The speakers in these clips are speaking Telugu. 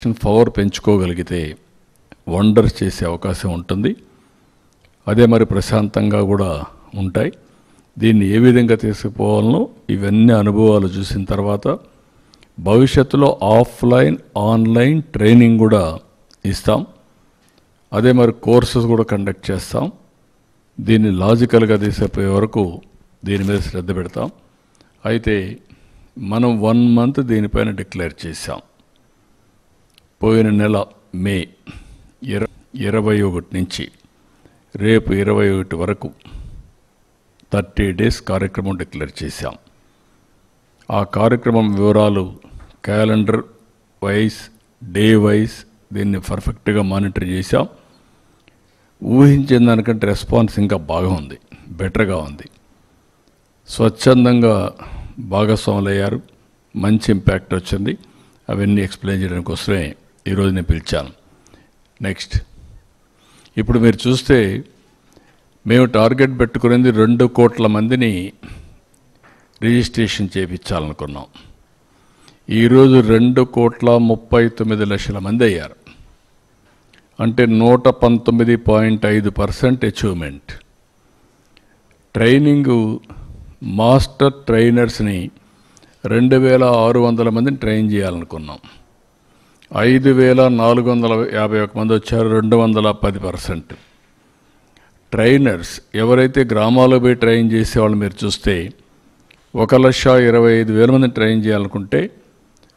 పవర్ పెంచుకోగలిగితే వండర్స్ చేసే అవకాశం ఉంటుంది. అదే మరి ప్రశాంతంగా కూడా ఉంటాయి. దీన్ని ఏ విధంగా తీసుకుపోవాలనో ఇవన్నీ అనుభవాలు చూసిన తర్వాత భవిష్యత్తులో ఆఫ్లైన్ ఆన్లైన్ ట్రైనింగ్ కూడా ఇస్తాం. అదే మరి కోర్సెస్ కూడా కండక్ట్ చేస్తాం. దీన్ని లాజికల్గా తీసుకుపోయే వరకు దీని మీద శ్రద్ధ పెడతాం. అయితే మనం 1 మంత్ దీనిపైన డిక్లేర్ చేశాం. పోయిన నెల మే 21 నుంచి రేపు 21 వరకు 30 డేస్ కార్యక్రమం డిక్లేర్ చేశాం. ఆ కార్యక్రమం వివరాలు క్యాలెండర్ వైజ్ డే వైజ్ దీన్ని పర్ఫెక్ట్గా మానిటర్ చేశాం. ఊహించిన దానికంటే రెస్పాన్స్ ఇంకా బాగా ఉంది, బెటర్గా ఉంది. స్వచ్ఛందంగా భాగస్వాములయ్యారు, మంచి ఇంపాక్ట్ వచ్చింది. అవన్నీ ఎక్స్ప్లెయిన్ చేయడానికి కోసమే ఈరోజు నేను పిలిచాను. నెక్స్ట్, ఇప్పుడు మీరు చూస్తే మేము టార్గెట్ పెట్టుకునేది 2 కోట్ల మందిని రిజిస్ట్రేషన్ చేయించాలనుకున్నాం. ఈరోజు 2,39,00,000 మంది అయ్యారు. అంటే 119.5% అచీవ్మెంట్. ట్రైనింగు మాస్టర్ ట్రైనర్స్ని 2,600 మందిని ట్రైన్ చేయాలనుకున్నాం. 5,451 మంది వచ్చారు, 210%. ట్రైనర్స్ ఎవరైతే గ్రామాల్లో పోయి ట్రైన్ చేసేవాళ్ళు మీరు చూస్తే 1,25,000 మందిని ట్రైన్ చేయాలనుకుంటే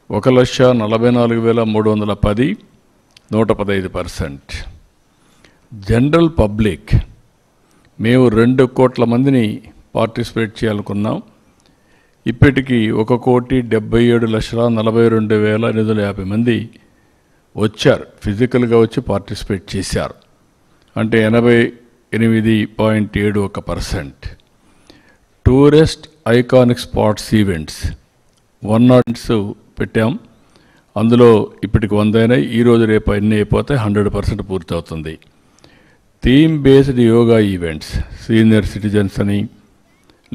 1,44,310, 115%. జనరల్ పబ్లిక్ మేము 2 కోట్ల మందిని పార్టిసిపేట్ చేయాలనుకున్నాం. ఇప్పటికీ 1,77,42,850 మంది వచ్చారు, ఫిజికల్గా వచ్చి పార్టిసిపేట్ చేశారు. అంటే 88.71%. టూరిస్ట్ ఐకానిక్ స్పాట్స్ ఈవెంట్స్ 100 పెట్టాం. అందులో ఇప్పటికి 100 అయినాయి. ఈరోజు రేపు అన్నీ అయిపోతే 100% పూర్తవుతుంది. Theme based yoga events senior citizens అని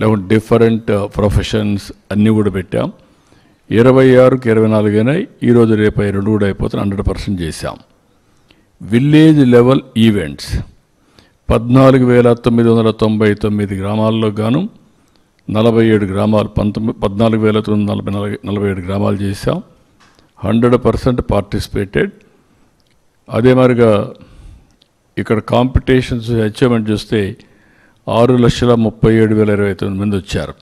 లేకుంటే డిఫరెంట్ ప్రొఫెషన్స్ అన్నీ కూడా పెట్టాం. 26కి 24 అయినాయి. ఈరోజు రేపు 2 కూడా అయిపోతే 100% చేశాం. విలేజ్ లెవెల్ ఈవెంట్స్ 14,999 గ్రామాల్లో గాను 47 గ్రామాలు 14,947 గ్రామాలు చేశాం. 100% పార్టిసిపేటెడ్. అదే మరిగా ఇక్కడ కాంపిటీషన్స్ అచీవ్మెంట్ చూస్తే 6,37,029 మంది వచ్చారు.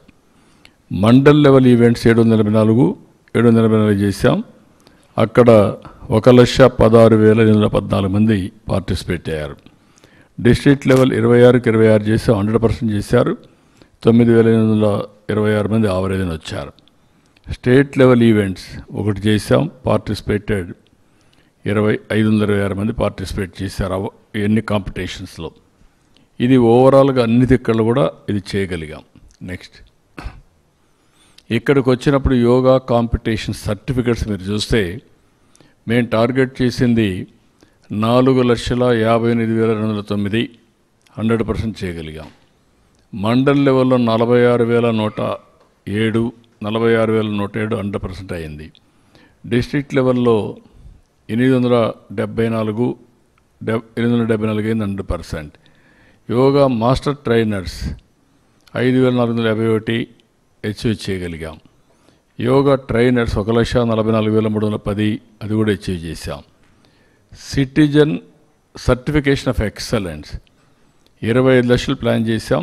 మండల్ లెవెల్ ఈవెంట్స్ 784 చేశాం. అక్కడ 1,16,814 మంది పార్టిసిపేట్ అయ్యారు. డిస్ట్రిక్ట్ లెవెల్ 26కి 26 చేశాం, 100% చేశారు. 9,826 మంది ఆవరేజ్ వచ్చారు. స్టేట్ లెవెల్ ఈవెంట్స్ 1 చేశాం, పార్టిసిపేటెడ్ 526 మంది పార్టిసిపేట్ చేశారు ఎన్ని కాంపిటీషన్స్లో. ఇది ఓవరాల్గా అన్ని దిక్కలు కూడా ఇది చేయగలిగాం. నెక్స్ట్, ఇక్కడికి వచ్చినప్పుడు యోగా కాంపిటీషన్ సర్టిఫికెట్స్ మీరు చూస్తే మేము టార్గెట్ చేసింది 4,58,209, 100% చేయగలిగాం. మండల్ లెవెల్లో 46,107, 100% అయింది. డిస్ట్రిక్ట్ లెవెల్లో 874 అయింది, 100%. యోగా మాస్టర్ ట్రైనర్స్ 5,451 అచీవ్ చేయగలిగాం. యోగా ట్రైనర్స్ 1,44,310 అది కూడా అచీవ్ చేశాం. సిటిజన్ సర్టిఫికేషన్ ఆఫ్ ఎక్సలెన్స్ 25 లక్షలు ప్లాన్ చేశాం.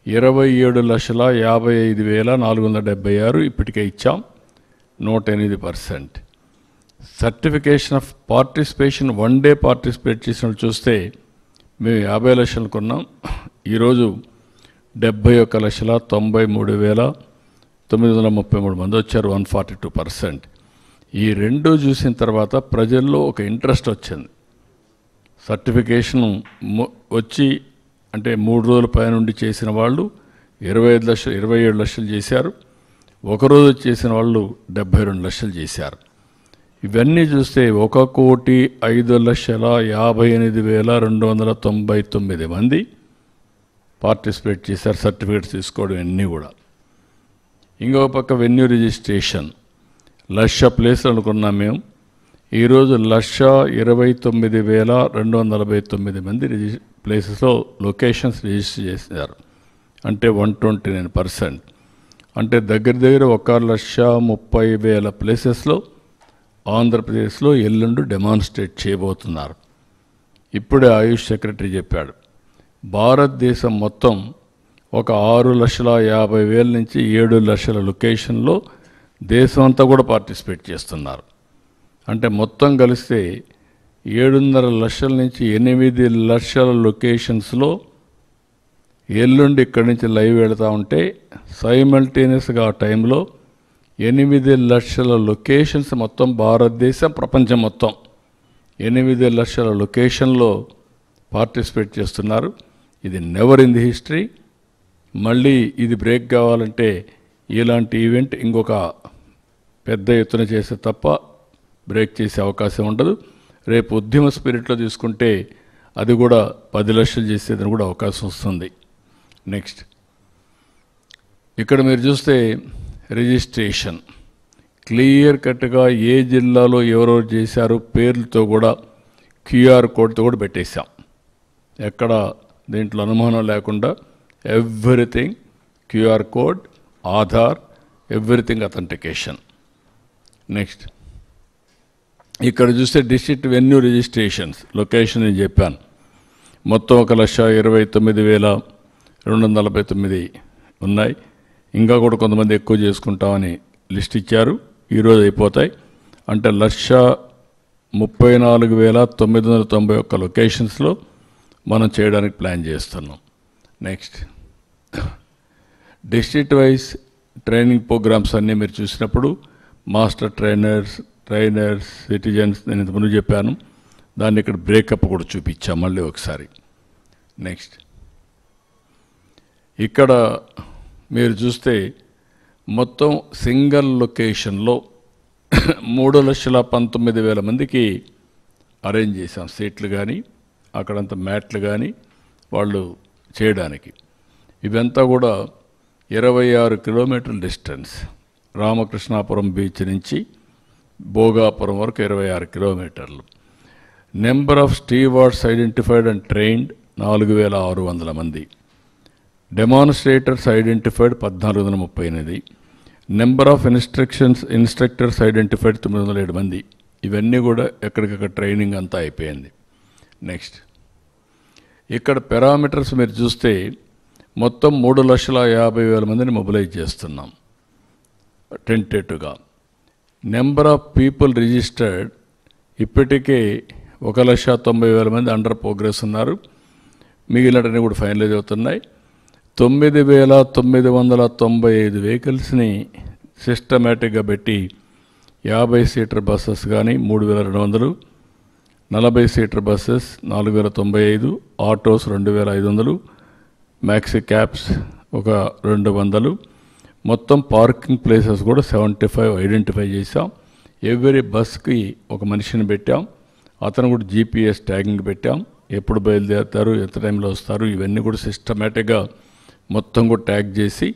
27,55,476 ఇప్పటికే ఇచ్చాం, 108%. Certification of participation 1 day participate చేసినట్టు చూస్తే మేము 50 లక్షలు కొన్నాం. ఈరోజు 71,93,933 మంది వచ్చారు, 142%. ఈ 2 చూసిన తర్వాత ప్రజల్లో ఒక ఇంట్రెస్ట్ వచ్చింది. సర్టిఫికేషన్ వచ్చి అంటే 3 రోజుల పైనుండి చేసిన వాళ్ళు 27 లక్షలు చేశారు. ఒకరోజు చేసిన వాళ్ళు 72 లక్షలు చేశారు. ఇవన్నీ చూస్తే 1,58,299 మంది పార్టిసిపేట్ చేశారు, సర్టిఫికేట్స్ తీసుకోవడం అన్నీ కూడా. ఇంకో పక్క వెన్యూ రిజిస్ట్రేషన్ 1,00,000 ప్లేస్లు అనుకున్నాం మేము. ఈరోజు 1,29,249 మంది ప్లేసెస్లో లొకేషన్స్ రిజిస్టర్ చేశారు. అంటే 129%. అంటే దగ్గర 1,30,000 ప్లేసెస్లో ఆంధ్రప్రదేశ్లో ఎల్లుండి డెమాన్స్ట్రేట్ చేయబోతున్నారు. ఇప్పుడే ఆయుష్ సెక్రటరీ చెప్పాడు, భారతదేశం మొత్తం ఒక 6,50,000 నుంచి 7 లక్షల లొకేషన్లో దేశం అంతా కూడా పార్టిసిపేట్ చేస్తున్నారు. అంటే మొత్తం కలిస్తే 7.5 లక్షల నుంచి 8 లక్షల లొకేషన్స్లో ఎల్లుండి ఇక్కడి నుంచి లైవ్ వెళుతూ ఉంటే సైమల్టేనియస్గా ఆ టైంలో 8 లక్షల లొకేషన్స్ మొత్తం భారతదేశం ప్రపంచం మొత్తం 8 లక్షల లొకేషన్లో పార్టిసిపేట్ చేస్తున్నారు. ఇది నెవర్ ఇన్ ది హిస్టరీ. మళ్ళీ ఇది బ్రేక్ కావాలంటే ఇలాంటి ఈవెంట్ ఇంకొక పెద్ద ఎత్తున చేస్తే తప్ప బ్రేక్ చేసే అవకాశం ఉండదు. రేపు ఉద్యమ స్పిరిట్లో తీసుకుంటే అది కూడా 10 లక్షలు చేసేదని కూడా అవకాశం వస్తుంది. నెక్స్ట్ ఇక్కడ మీరు చూస్తే రిజిస్ట్రేషన్ క్లియర్ కట్గా ఏ జిల్లాలో ఎవరెవరు చేశారు పేర్లతో కూడా క్యూఆర్ కోడ్తో కూడా పెట్టేశాం. ఎక్కడ దీంట్లో అనుమానం లేకుండా everything QR code, Aadhaar, everything authentication. Next ఇక్కడ చూస్తే డిస్ట్రిక్ట్ వెన్యూ రిజిస్ట్రేషన్స్ లొకేషన్ నేను చెప్పాను. మొత్తం 1,29,249 ఉన్నాయి. ఇంకా కూడా కొంతమంది ఎక్కువ చేసుకుంటామని లిస్ట్ ఇచ్చారు. ఈరోజు అయిపోతాయి. అంటే 1,34,991 లొకేషన్స్లో మనం చేయడానికి ప్లాన్ చేస్తున్నాం. Next district wise training programmes అన్నీ మీరు చూసినప్పుడు మాస్టర్ ట్రైనర్స్, సిటిజన్స్ నేను ఇంతకుముందు చెప్పాను. దాన్ని ఇక్కడ బ్రేకప్ కూడా చూపించాం మళ్ళీ ఒకసారి. నెక్స్ట్ ఇక్కడ మీరు చూస్తే మొత్తం సింగిల్ లొకేషన్లో 3,19,000 మందికి అరేంజ్ చేశాం. సీట్లు కానీ అక్కడంతా మ్యాట్లు కానీ వాళ్ళు చేయడానికి. ఇవంతా కూడా 26 కిలోమీటర్ల డిస్టెన్స్. రామకృష్ణాపురం బీచ్ నుంచి భోగాపురం వరకు 26 కిలోమీటర్లు. Number of stewards identified and trained 4,600 మంది. Demonstrators identified 1,438. Number of instructors identified 907 మంది. ఇవన్నీ కూడా ఎక్కడికక్కడ ట్రైనింగ్ అంతా అయిపోయింది. నెక్స్ట్ ఇక్కడ పారామీటర్స్ మీరు చూస్తే మొత్తం 3,50,000 మందిని మొబిలైజ్ చేస్తున్నాం టెంటేటివ్గా. నెంబర్ ఆఫ్ పీపుల్ రిజిస్టర్డ్ ఇప్పటికే 1,90,000 మంది అండర్ ప్రోగ్రెస్ ఉన్నారు. మిగిలినటన్నీ కూడా ఫైనలైజ్ అవుతున్నాయి. 9,995 వెహికల్స్ని సిస్టమేటిక్గా పెట్టి 50 సీటర్ బస్సెస్ కానీ 3,200, 40 seater buses 4,095, autos 2,500, maxi cabs ఒక 200, మొత్తం పార్కింగ్ ప్లేసెస్ కూడా 75 ఐడెంటిఫై చేసాం. ఎవ్రీ బస్కి ఒక మనిషిని పెట్టాం. అతను కూడా జీపీఎస్ ట్యాగింగ్ పెట్టాం. ఎప్పుడు బయలుదేరుతారు, ఎంత టైంలో వస్తారు, ఇవన్నీ కూడా సిస్టమేటిక్గా మొత్తం కూడా ట్యాగ్ చేసి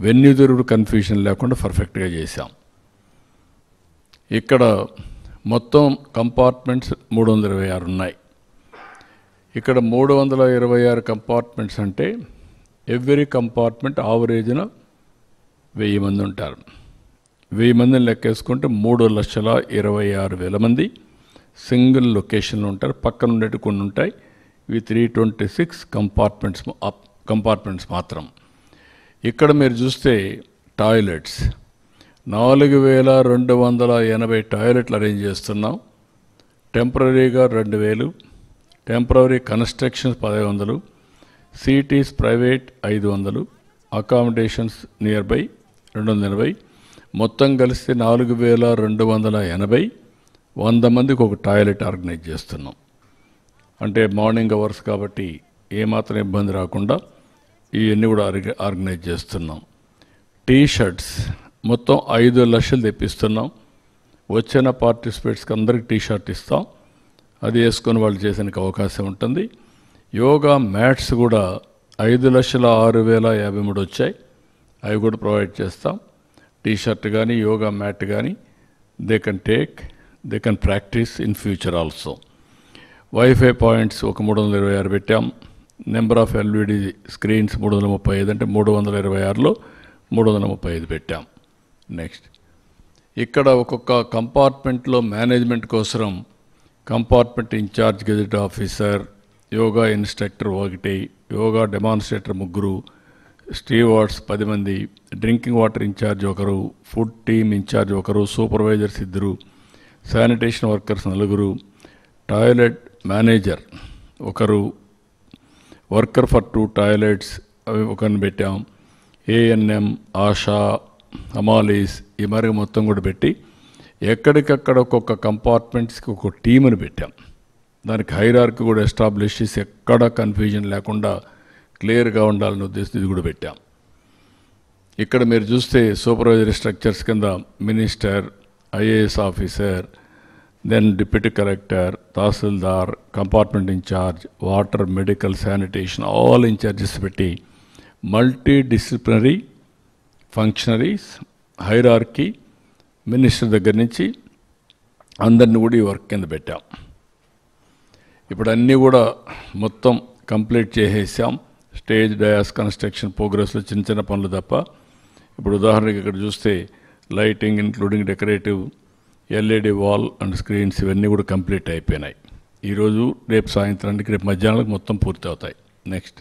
వెన్యూ తిరుగుడు కన్ఫ్యూజన్ లేకుండా పర్ఫెక్ట్గా చేశాం. ఇక్కడ మొత్తం కంపార్ట్మెంట్స్ 326 ఉన్నాయి. ఇక్కడ 326 కంపార్ట్మెంట్స్ అంటే ఎవ్రీ కంపార్ట్మెంట్ ఆవరేజ్న 1000 మంది ఉంటారు. 1000 మందిని లెక్కేసుకుంటే 3,26,000 మంది సింగిల్ లొకేషన్లో ఉంటారు. పక్కన ఉండేవి కొన్ని ఉంటాయి. ఇవి 326 కంపార్ట్మెంట్స్ మాత్రం. ఇక్కడ మీరు చూస్తే టాయిలెట్స్ 4,280 టాయిలెట్లు అరేంజ్ చేస్తున్నాం. టెంపరీగా 2,000, temporary constructions 1,500, cities private 500, accommodations near by 280. మొత్తం కలిస్తే 4,280. 100 మందికి ఒక టాయిలెట్ ఆర్గనైజ్ చేస్తున్నాం. అంటే మార్నింగ్ అవర్స్ కాబట్టి ఏమాత్రం ఇబ్బంది రాకుండా ఇవన్నీ కూడా ఆర్గనైజ్ చేస్తున్నాం. టీషర్ట్స్ మొత్తం 5 లక్షలు తెప్పిస్తున్నాం. వచ్చిన పార్టిసిపేట్స్కి అందరికి టీషర్ట్ ఇస్తాం. అది వేసుకొని వాళ్ళు చేసేందుకు అవకాశం ఉంటుంది. యోగా మ్యాట్స్ కూడా 5,06,053 వచ్చాయి. అవి కూడా ప్రొవైడ్ చేస్తాం. టీషర్ట్ కానీ యోగా మ్యాట్ కానీ they can take. They can practice in future also. Wifi points ఒక 326 పెట్టాం. నెంబర్ ఆఫ్ ఎల్ఈడి స్క్రీన్స్ 335 అంటే 326లో 335 పెట్టాం. నెక్స్ట్ ఇక్కడ ఒక్కొక్క కంపార్ట్మెంట్లో మేనేజ్మెంట్ కోసం compartment incharge gazette officer, yoga instructor 1, yoga demonstrator 3, stewards 10 మంది, drinking water incharge 1, food team incharge 1, supervisors 2, sanitation workers 4, toilet manager 1, worker for 2 toilets అవి 1 పెట్టాం. ఏఎన్ఎం, ఆశా, అమాలీస్ ఈ మరి మొత్తం కూడా పెట్టి ఎక్కడికక్కడ ఒక్కొక్క కంపార్ట్మెంట్స్కి ఒక టీముని పెట్టాం. దానికి హైరార్కీ కూడా ఎస్టాబ్లిష్ చేసి ఎక్కడ కన్ఫ్యూజన్ లేకుండా క్లియర్గా ఉండాలని ఉద్దేశం ఇది కూడా పెట్టాం. ఇక్కడ మీరు చూస్తే సూపర్వైజరీ స్ట్రక్చర్స్ కింద minister, IAS officer, then deputy collector, tahsildar, compartment incharge, water, medical, sanitation all incharges పెట్టి multi disciplinary functionaries hierarchy minister దగ్గర నుంచి అందరిని కూడా ఈ వర్క్ కింద పెట్టాం. ఇప్పుడు అన్నీ కూడా మొత్తం కంప్లీట్ చేసేసాం. స్టేజ్, డయాస్ కన్స్ట్రక్షన్ ప్రోగ్రెస్లో చిన్న చిన్న పనులు తప్ప. ఇప్పుడు ఉదాహరణకి ఇక్కడ చూస్తే lighting including decorative, LED wall and screens ఇవన్నీ కూడా కంప్లీట్ అయిపోయినాయి. ఈరోజు రేపు సాయంత్రానికి, రేపు మధ్యాహ్నానికి మొత్తం పూర్తి అవుతాయి. నెక్స్ట్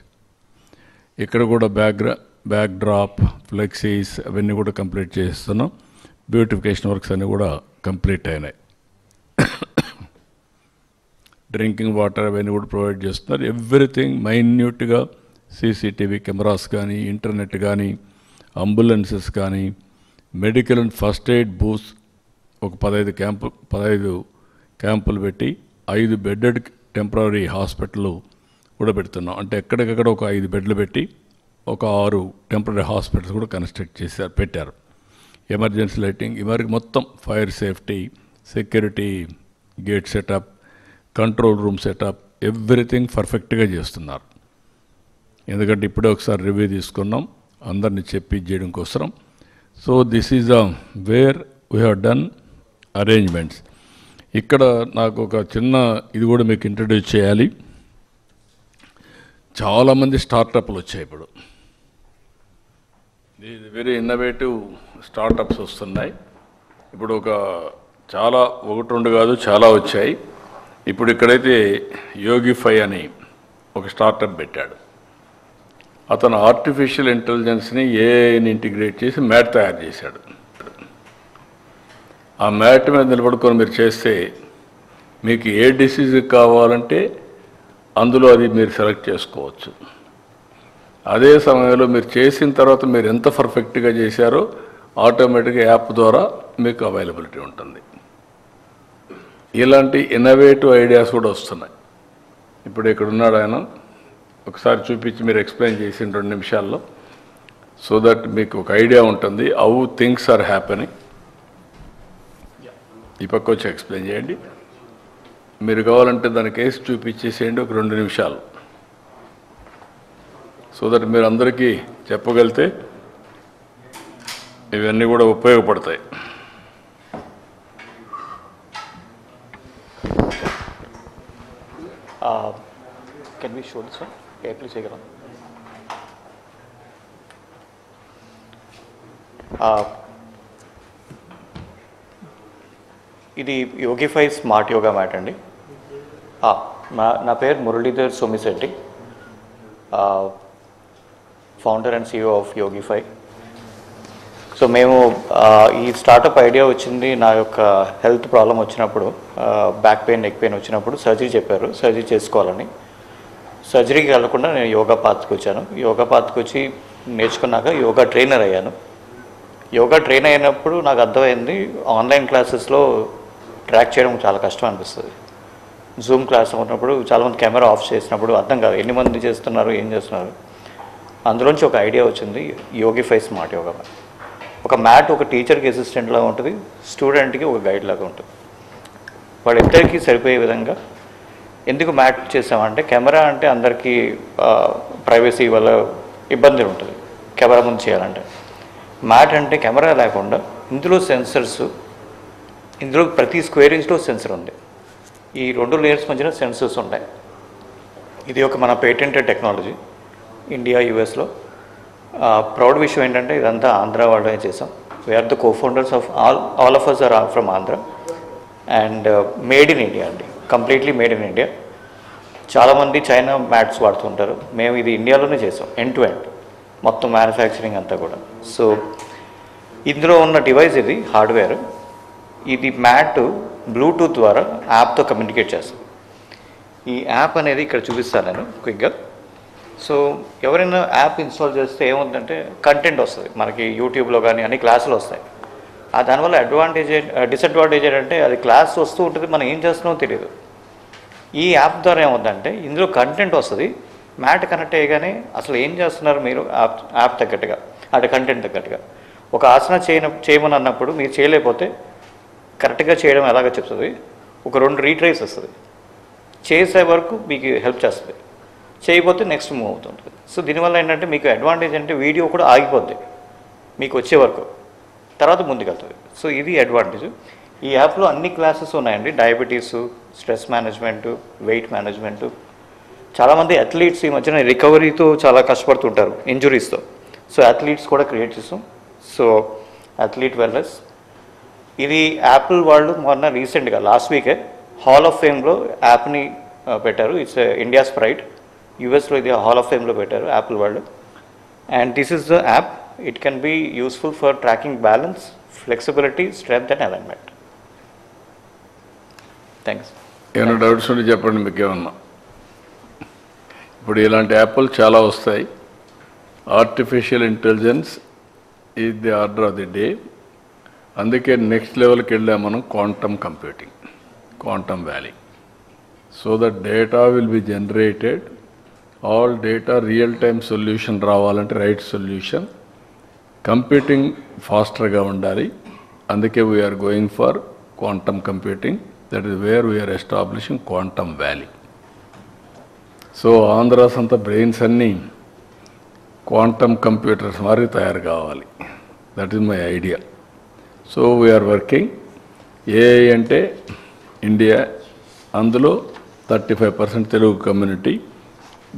ఇక్కడ కూడా బ్యాక్ డ్రాప్, ఫ్లెక్సీస్ అవన్నీ కూడా కంప్లీట్ చేస్తున్నాం. బ్యూటిఫికేషన్ వర్క్స్ అన్నీ కూడా కంప్లీట్ అయినాయి. డ్రింకింగ్ వాటర్ అవన్నీ కూడా ప్రొవైడ్ చేస్తున్నారు. ఎవ్రీథింగ్ మైన్యూట్గా సీసీటీవీ కెమెరాస్ కానీ, ఇంటర్నెట్ కానీ, అంబులెన్సెస్ కానీ, medical and first aid booths ఒక 15 క్యాంపులు పెట్టి 5 బెడ్డెడ్ టెంపరీ హాస్పిటల్ కూడా పెడుతున్నాం. అంటే ఎక్కడికక్కడ ఒక 5 బెడ్లు పెట్టి ఒక 6 టెంపరీ హాస్పిటల్స్ కూడా కన్స్ట్రక్ట్ పెట్టారు. ఎమర్జెన్సీ లైటింగ్ ఇవరికి మొత్తం fire safety, security gate setup, control room setup everything పర్ఫెక్ట్గా చేస్తున్నారు. ఎందుకంటే ఇప్పుడే ఒకసారి రివ్యూ తీసుకున్నాం అందరినీ చెప్పి చేయడం కోసం. So this is where we have done arrangements. ఇక్కడ నాకు ఒక చిన్న ఇది కూడా మీకు ఇంట్రడ్యూస్ చేయాలి. చాలామంది స్టార్టప్లు వచ్చాయి. ఇప్పుడు ఇది వెరీ ఇన్నోవేటివ్ స్టార్టప్స్ వస్తున్నాయి. ఇప్పుడు చాలా 1-2 కాదు చాలా వచ్చాయి. ఇప్పుడు ఇక్కడైతే యోగిఫై అని ఒక స్టార్టప్ పెట్టాడు. అతను ఆర్టిఫిషియల్ ఇంటెలిజెన్స్ని ఏఐని ఇంటిగ్రేట్ చేసి మ్యాట్ తయారు చేశాడు. ఆ మ్యాట్ మీద నిలబడుకొని మీరు చేస్తే మీకు ఏ డిసీజ్ కావాలంటే అందులో అది మీరు సెలెక్ట్ చేసుకోవచ్చు. అదే సమయంలో మీరు చేసిన తర్వాత మీరు ఎంత పర్ఫెక్ట్గా చేశారో ఆటోమేటిక్గా యాప్ ద్వారా మీకు అవైలబిలిటీ ఉంటుంది. ఇలాంటి ఇన్నోవేటివ్ ఐడియాస్ కూడా వస్తున్నాయి. ఇప్పుడు ఇక్కడ ఉన్నాడు ఆయన, ఒకసారి చూపించి మీరు ఎక్స్ప్లెయిన్ చేసిన 2 నిమిషాల్లో, సో దట్ మీకు ఒక ఐడియా ఉంటుంది హౌ థింగ్స్ ఆర్ హ్యాపెనింగ్. ఈ పక్క వచ్చి ఎక్స్ప్లెయిన్ చేయండి. మీరు కావాలంటే దాని కేసు చూపించేసేయండి ఒక 2 నిమిషాలు, సో దట్ మీరు అందరికీ చెప్పగలిగితే ఇవన్నీ కూడా ఉపయోగపడతాయి. Can we show this one? Yeah, please take it on. ఇది యోగిఫై స్మార్ట్ యోగా మ్యాట్ అండి. నా పేరు Muralidhar Somisetti, founder and CEO of Yogify. So మేము ఈ స్టార్టప్ ఐడియా వచ్చింది నా యొక్క హెల్త్ ప్రాబ్లం వచ్చినప్పుడు, బ్యాక్ పెయిన్, నెక్ పెయిన్ వచ్చినప్పుడు సర్జరీ చెప్పారు, సర్జరీ చేసుకోవాలని. సర్జరీకి వెళ్ళకుండా నేను యోగా పాత్కి వచ్చాను. యోగా పాత్కి వచ్చి నేర్చుకున్నాక యోగా ట్రైనర్ అయ్యాను. యోగా ట్రైన్ అయినప్పుడు నాకు అర్థమైంది ఆన్లైన్ క్లాసెస్లో ట్రాక్ చేయడం చాలా కష్టం అనిపిస్తుంది. జూమ్ క్లాస్ ఉన్నప్పుడు చాలామంది కెమెరా ఆఫ్ చేసినప్పుడు అర్థం కాదు ఎన్ని మంది చేస్తున్నారు, ఏం చేస్తున్నారు. అందులోంచి ఒక ఐడియా వచ్చింది, యోగిఫై స్మార్ట్ యోగా మ్యాట్. ఒక మ్యాట్ ఒక టీచర్కి అసిస్టెంట్ లాగా ఉంటుంది, స్టూడెంట్కి ఒక గైడ్ లాగా ఉంటుంది. వాళ్ళిద్దరికీ సరిపోయే విధంగా ఎందుకు మ్యాట్ చేసామంటే, కెమెరా అంటే అందరికీ ప్రైవసీ వల్ల ఇబ్బంది ఉంటుంది కెమెరా ముందు చేయాలంటే. మ్యాట్ అంటే కెమెరా లేకుండా ఇందులో సెన్సర్స్, ఇందులో ప్రతి స్క్వేర్ ఇంచ్లో సెన్సర్ ఉంది. ఈ 2 లేయర్స్ మధ్యన సెన్సర్స్ ఉంటాయి. ఇది ఒక మన పేటెంటెడ్ టెక్నాలజీ ఇండియా యూఎస్లో. ప్రౌడ్ విషయం ఏంటంటే ఇదంతా ఆంధ్ర వాళ్ళే చేసాం. We're the co-founders of all of us are from Andhra and made in India అండి, కంప్లీట్లీ మేడ్ ఇన్ ఇండియా. చాలామంది చైనా మ్యాట్స్ వాడుతుంటారు, మేము ఇది ఇండియాలోనే చేసాం ఎండ్ టు ఎండ్, మొత్తం మ్యానుఫ్యాక్చరింగ్ అంతా కూడా. సో ఇందులో ఉన్న డివైస్ ఇది హార్డ్వేర్. ఇది మ్యాట్ బ్లూటూత్ ద్వారా యాప్తో కమ్యూనికేట్ చేస్తాం. ఈ యాప్ అనేది ఇక్కడ చూపిస్తాను నేను క్విక్గా. సో ఎవరైనా యాప్ ఇన్స్టాల్ చేస్తే ఏముందంటే కంటెంట్ వస్తుంది మనకి, యూట్యూబ్లో కానీ అన్ని క్లాసులు వస్తాయి. దానివల్ల డిసడ్వాంటేజ్ ఏంటంటే అది క్లాస్ వస్తూ ఉంటుంది, మనం ఏం చేస్తున్నామో తెలియదు. ఈ యాప్ ద్వారా ఏమవుతుందంటే ఇందులో కంటెంట్ వస్తుంది, మ్యాట్ కనెక్ట్ అయ్యగానే అసలు ఏం చేస్తున్నారు మీరు యాప్ తగ్గట్టుగా, అంటే కంటెంట్ తగ్గట్టుగా. ఒక ఆసన చేయమని అన్నప్పుడు మీరు చేయలేకపోతే కరెక్ట్గా చేయడం ఎలాగో చెప్తుంది, ఒక 2 రీట్రైస్ వస్తుంది, చేసే వరకు మీకు హెల్ప్ చేస్తుంది, చేయకపోతే నెక్స్ట్ మూవ్ అవుతుంటుంది. సో దీనివల్ల ఏంటంటే మీకు అడ్వాంటేజ్ అంటే వీడియో కూడా ఆగిపోద్ది మీకు వచ్చే వరకు, తర్వాత ముందుకెళ్తుంది. సో ఇది అడ్వాంటేజ్. ఈ యాప్లో అన్ని క్లాసెస్ ఉన్నాయండి, diabetes, stress management, weight management. చాలామంది అథ్లీట్స్ ఈ మధ్యన రికవరీతో చాలా కష్టపడుతుంటారు ఇంజురీస్తో. సో అథ్లీట్స్ కూడా క్రియేట్ చేస్తాం. సో అథ్లీట్ వెల్నెస్ ఇది యాపిల్ వాళ్ళు మొన్న రీసెంట్గా లాస్ట్ వీకే హాల్ ఆఫ్ ఫేమ్లో యాప్ని పెట్టారు. It's India's pride. యూఎస్లో ఇది హాల్ ఆఫ్ ఫేమ్లో పెట్టారు యాపిల్ వాళ్ళు. And this is the app. It can be useful for tracking balance, flexibility, strength and alignment. Thanks. ఏమైనా డౌట్స్ ఉంటే చెప్పండి మీకు ఏమన్నా. ఇప్పుడు ఇలాంటి యాప్లు చాలా వస్తాయి. Artificial intelligence is the order of the day. అందుకే నెక్స్ట్ లెవెల్కి వెళ్ళాం మనం, quantum computing, quantum valley. So that data will be generated, all data real time solution రావాలంటే రైట్ సొల్యూషన్, కంప్యూటింగ్ ఫాస్టర్గా ఉండాలి. అందుకే we're going for quantum computing. That is where we're establishing quantum valley. So Andhra's అంతా బ్రెయిన్స్ అన్నీ క్వాంటమ్ కంప్యూటర్స్ మరి తయారు కావాలి. That is my idea. So we're working. AI అంటే ఇండియా, అందులో 35% తెలుగు కమ్యూనిటీ.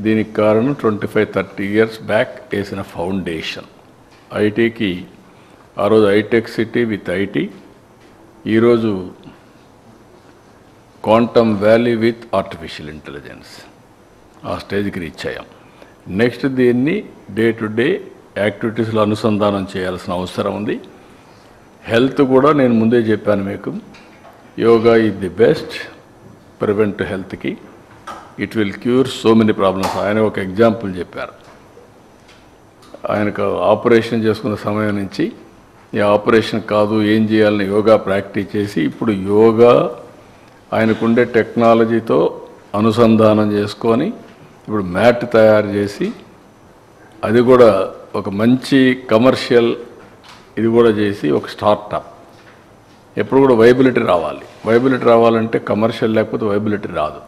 దీనికి కారణం 25-30 ఇయర్స్ బ్యాక్ వేసిన ఫౌండేషన్. ఐటీకి ఆ రోజు హైటెక్ సిటీ విత్ ఐటీ, ఈరోజు quantum valley with artificial intelligence. ఆ స్టేజ్కి రీచ్ అయ్యాం. నెక్స్ట్ దీన్ని డే టు డే యాక్టివిటీస్లో అనుసంధానం చేయాల్సిన అవసరం ఉంది. హెల్త్ కూడా నేను ముందే చెప్పాను మీకు, yoga is the best prevent హెల్త్కి. It will cure so many problems. ఆయన ఒక ఎగ్జాంపుల్ చెప్పారు. ఆయనకు ఆపరేషన్ చేసుకున్న సమయం నుంచి ఈ ఆపరేషన్ కాదు ఏం చేయాలని యోగా ప్రాక్టీస్ చేసి, ఇప్పుడు యోగా ఆయనకుండే టెక్నాలజీతో అనుసంధానం చేసుకొని ఇప్పుడు మ్యాట్ తయారు చేసి, అది కూడా ఒక మంచి కమర్షియల్ ఇది కూడా చేసి ఒక స్టార్టప్. ఎప్పుడు కూడా వైబిలిటీ రావాలి. వైబిలిటీ రావాలంటే కమర్షియల్ లేకపోతే వైబిలిటీ రాదు.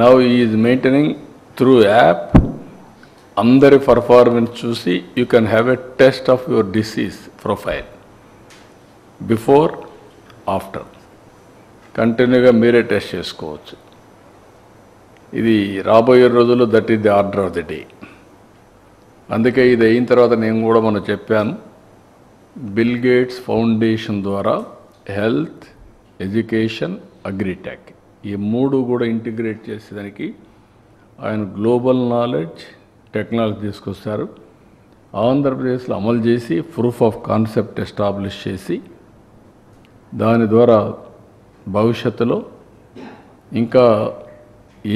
Now is maintaining through app. అందరి పర్ఫార్మెన్స్ చూసి you can have a test of your disease profile before after. కంటిన్యూగా మీరే టెస్ట్ చేసుకోవచ్చు. ఇది రాబోయే రోజుల్లో that is the order of the day. అందుకే ఇది అయిన తర్వాత నేను కూడా మనం చెప్పాను, బిల్ గేట్స్ ఫౌండేషన్ ద్వారా హెల్త్, ఎడ్యుకేషన్, అగ్రిటెక్ ఈ 3 కూడా ఇంటిగ్రేట్ చేసేదానికి ఆయన గ్లోబల్ నాలెడ్జ్ టెక్నాలజీ తీసుకొస్తారు. ఆంధ్రప్రదేశ్లో అమలు చేసి ప్రూఫ్ ఆఫ్ కాన్సెప్ట్ ఎస్టాబ్లిష్ చేసి దాని ద్వారా భవిష్యత్తులో ఇంకా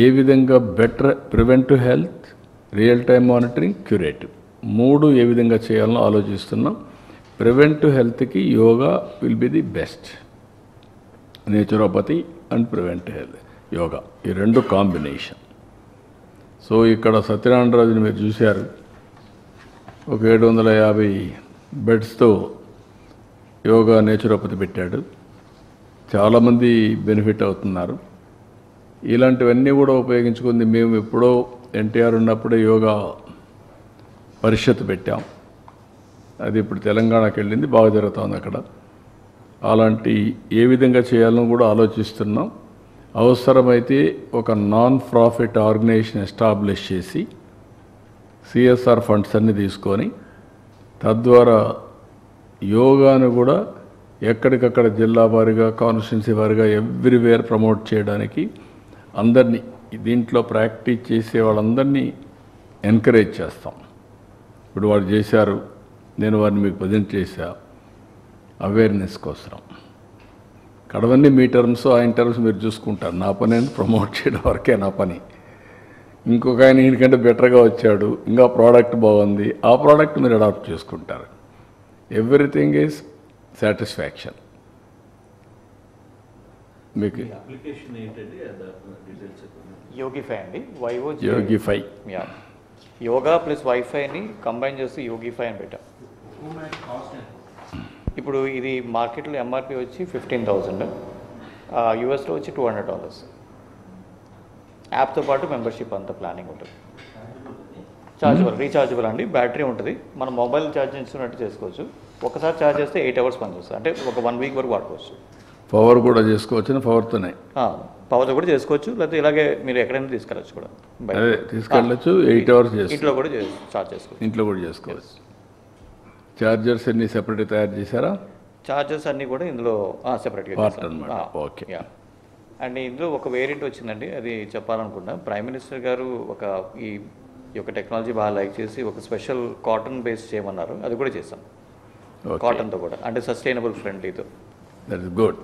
ఏ విధంగా better preventive health, real time monitoring, curative 3 ఏ విధంగా చేయాలని ఆలోచిస్తున్నాం. ప్రివెంటివ్ హెల్త్కి yoga will be the best. Naturopathy and preventive health yoga ఈ 2 కాంబినేషన్. సో ఇక్కడ సత్యనారాయణరాజుని మీరు చూశారు, ఒక 750 బెడ్స్తో యోగా నేచురోపతి పెట్టాడు. చాలామంది బెనిఫిట్ అవుతున్నారు. ఇలాంటివన్నీ కూడా ఉపయోగించుకుంది. మేము ఎప్పుడో ఎన్టీఆర్ ఉన్నప్పుడే యోగా పరిషత్ పెట్టాం. అది ఇప్పుడు తెలంగాణకి వెళ్ళింది, బాగా జరుగుతుంది అక్కడ. అలాంటి ఏ విధంగా చేయాలని కూడా ఆలోచిస్తున్నాం. అవసరమైతే ఒక నాన్ ప్రాఫిట్ ఆర్గనైజేషన్ ఎస్టాబ్లిష్ చేసి సిఎస్ఆర్ ఫండ్స్ అన్ని తీసుకొని తద్వారా యోగాను కూడా ఎక్కడికక్కడ జిల్లా వారీగా కాన్స్టిట్యున్సీ వారీగా ఎవ్రీవేర్ ప్రమోట్ చేయడానికి అందరినీ దీంట్లో ప్రాక్టీస్ చేసే వాళ్ళందరినీ ఎంకరేజ్ చేస్తాం. ఇప్పుడు వాళ్ళు చేశారు, నేను వారిని మీకు ప్రజెంట్ చేశా అవేర్నెస్ కోసం. కడవన్నీ మీ టర్మ్స్ ఆయన టర్మ్స్ మీరు చూసుకుంటారు. నా పని ప్రమోట్ చేయడం వరకే నా పని. ఇంకొక ఆయన ఈయనకంటే బెటర్గా వచ్చాడు, ఇంకా ప్రోడక్ట్ బాగుంది, ఆ ప్రోడక్ట్ మీరు అడాప్ట్ చేసుకుంటారు. Everything is satisfaction. మీకు అప్లికేషన్ ఏంటండి డీటెయిల్స్ యోగిఫై అండి, యోగిఫై యోగా ప్లస్ వైఫైని కంబైన్ చేస్తూ యోగిఫై అని పెట్టాం. ఇప్పుడు ఇది మార్కెట్లో ఎంఆర్పి వచ్చి 15,000, యూఎస్లో వచ్చి $200. యాప్తో పాటు మెంబర్షిప్ అంతా ప్లానింగ్ ఉంటుంది. ఛార్జబుల్, రీఛార్జబుల్ అండి. బ్యాటరీ ఉంటుంది, మనం మొబైల్ ఛార్జ్ చేస్తున్నట్టు చేసుకోవచ్చు. ఒకసారి ఛార్జ్ చేస్తే 8 hours పనిచేస్తుంది, అంటే ఒక 1 week వరకు వాడుకోవచ్చు. పవర్ కూడా చేసుకోవచ్చు, పవర్తోనే పవర్తో కూడా చేసుకోవచ్చు, లేకపోతే ఇలాగే మీరు ఎక్కడైనా తీసుకెళ్ళచ్చు కూడా. అదే తీసుకెళ్ళచ్చు. 8 hours ఇంట్లో కూడా ఛార్జ్ చేసుకోవచ్చు. ఇంట్లో కూడా చేసుకోవచ్చు. చార్జర్స్ అన్ని సెపరేట్ తయారు చేశారా? చార్జెస్ అన్నీ కూడా ఇందులో సెపరేట్గా పార్ట్ అన్నమాట. ఓకే. అండ్ ఇందులో ఒక వేరియంట్ వచ్చిందండి, అది చెప్పాలనుకున్నా. ప్రైమ్ మినిస్టర్ గారు ఈ యొక్క టెక్నాలజీ బాగా లైక్ చేసి ఒక స్పెషల్ కాటన్ బేస్ చేయమన్నారు, అది కూడా చేస్తాం. కాటన్తో కూడా, అంటే సస్టైనబుల్ ఫ్రెండ్లీతో. That is good.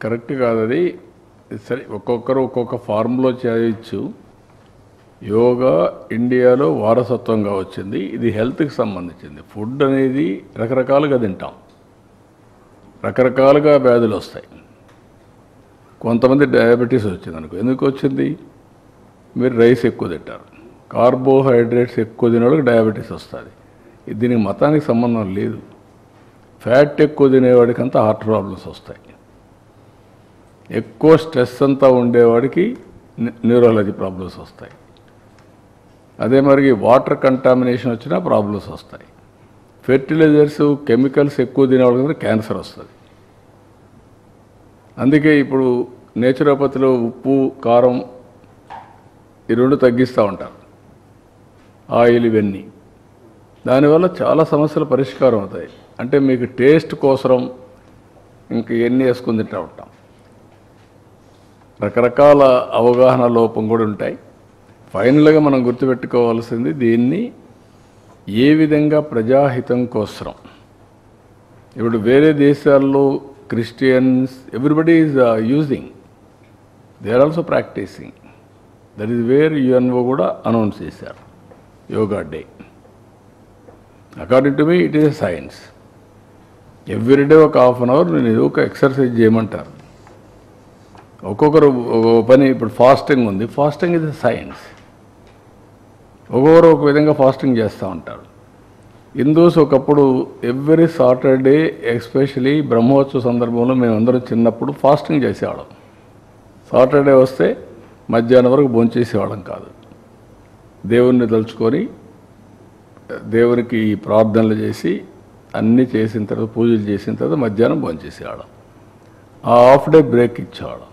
కరెక్ట్ కాదు అది. సరే, ఒక్కొక్కరు ఒక్కొక్క ఫార్ములో చేయొచ్చు. యోగా ఇండియాలో వారసత్వంగా వచ్చింది. ఇది హెల్త్కి సంబంధించింది. ఫుడ్ అనేది రకరకాలుగా తింటాం, రకరకాలుగా వ్యాధులు వస్తాయి. కొంతమంది డయాబెటీస్ వచ్చింది అనుకో. ఎందుకు వచ్చింది? మీరు రైస్ ఎక్కువ తింటారు, కార్బోహైడ్రేట్స్ ఎక్కువ తినేవాళ్ళకి డయాబెటీస్ వస్తుంది. దీనికి మతానికి సంబంధం లేదు. ఫ్యాట్ ఎక్కువ తినేవాడికి అంతా హార్ట్ ప్రాబ్లమ్స్ వస్తాయి. ఎక్కువ స్ట్రెస్ అంతా ఉండేవాడికి న్యూరాలజీ ప్రాబ్లమ్స్ వస్తాయి. అదే మరి వాటర్ కంటామినేషన్ వచ్చినా ప్రాబ్లమ్స్ వస్తాయి. ఫెర్టిలైజర్స్, కెమికల్స్ ఎక్కువ తినేవాళ్ళకి క్యాన్సర్ వస్తుంది. అందుకే ఇప్పుడు నేచురోపతిలో ఉప్పు, కారం ఈ రెండు తగ్గిస్తూ ఉంటారు, ఆయిల్ ఇవన్నీ. దానివల్ల చాలా సమస్యలు పరిష్కారం అవుతాయి. అంటే మీకు టేస్ట్ కోసం ఇంక ఎన్ని వేసుకుని తింటూ ఉంటాం. రకరకాల అవగాహన లోపం కూడా ఉంటాయి. ఫైనల్గా మనం గుర్తుపెట్టుకోవాల్సింది, దీన్ని ఏ విధంగా ప్రజాహితం కోసం. ఇప్పుడు వేరే దేశాల్లో Christians everybody is using, they are also practising. That is where UNO కూడా అనౌన్స్ చేశారు yoga day. According to me it is a science. Everyday ఒక ½ an hour నేను ఏదో ఒక ఎక్సర్సైజ్ చేయమంటారు. ఒక్కొక్కరు పని. ఇప్పుడు ఫాస్టింగ్ ఉంది, ఫాస్టింగ్ ఇస్ ఎ సైన్స్. ఒక్కొక్కరు ఒక విధంగా ఫాస్టింగ్ చేస్తూ ఉంటారు. హిందూస్ ఒకప్పుడు ఎవ్రీ సాటర్డే, ఎస్పెషలీ బ్రహ్మోత్సవ సందర్భంలో మేమందరం చిన్నప్పుడు ఫాస్టింగ్ చేసేవాళ్ళం. సాటర్డే వస్తే మధ్యాహ్నం వరకు భోంచేసేవాళ్ళం కాదు. దేవుణ్ణి తలుచుకొని దేవునికి ప్రార్థనలు చేసి అన్నీ చేసిన తర్వాత, పూజలు చేసిన తర్వాత మధ్యాహ్నం భోంచేసేవాళ్ళం. ఆ హాఫ్ డే బ్రేక్ ఇచ్చేవాళ్ళం.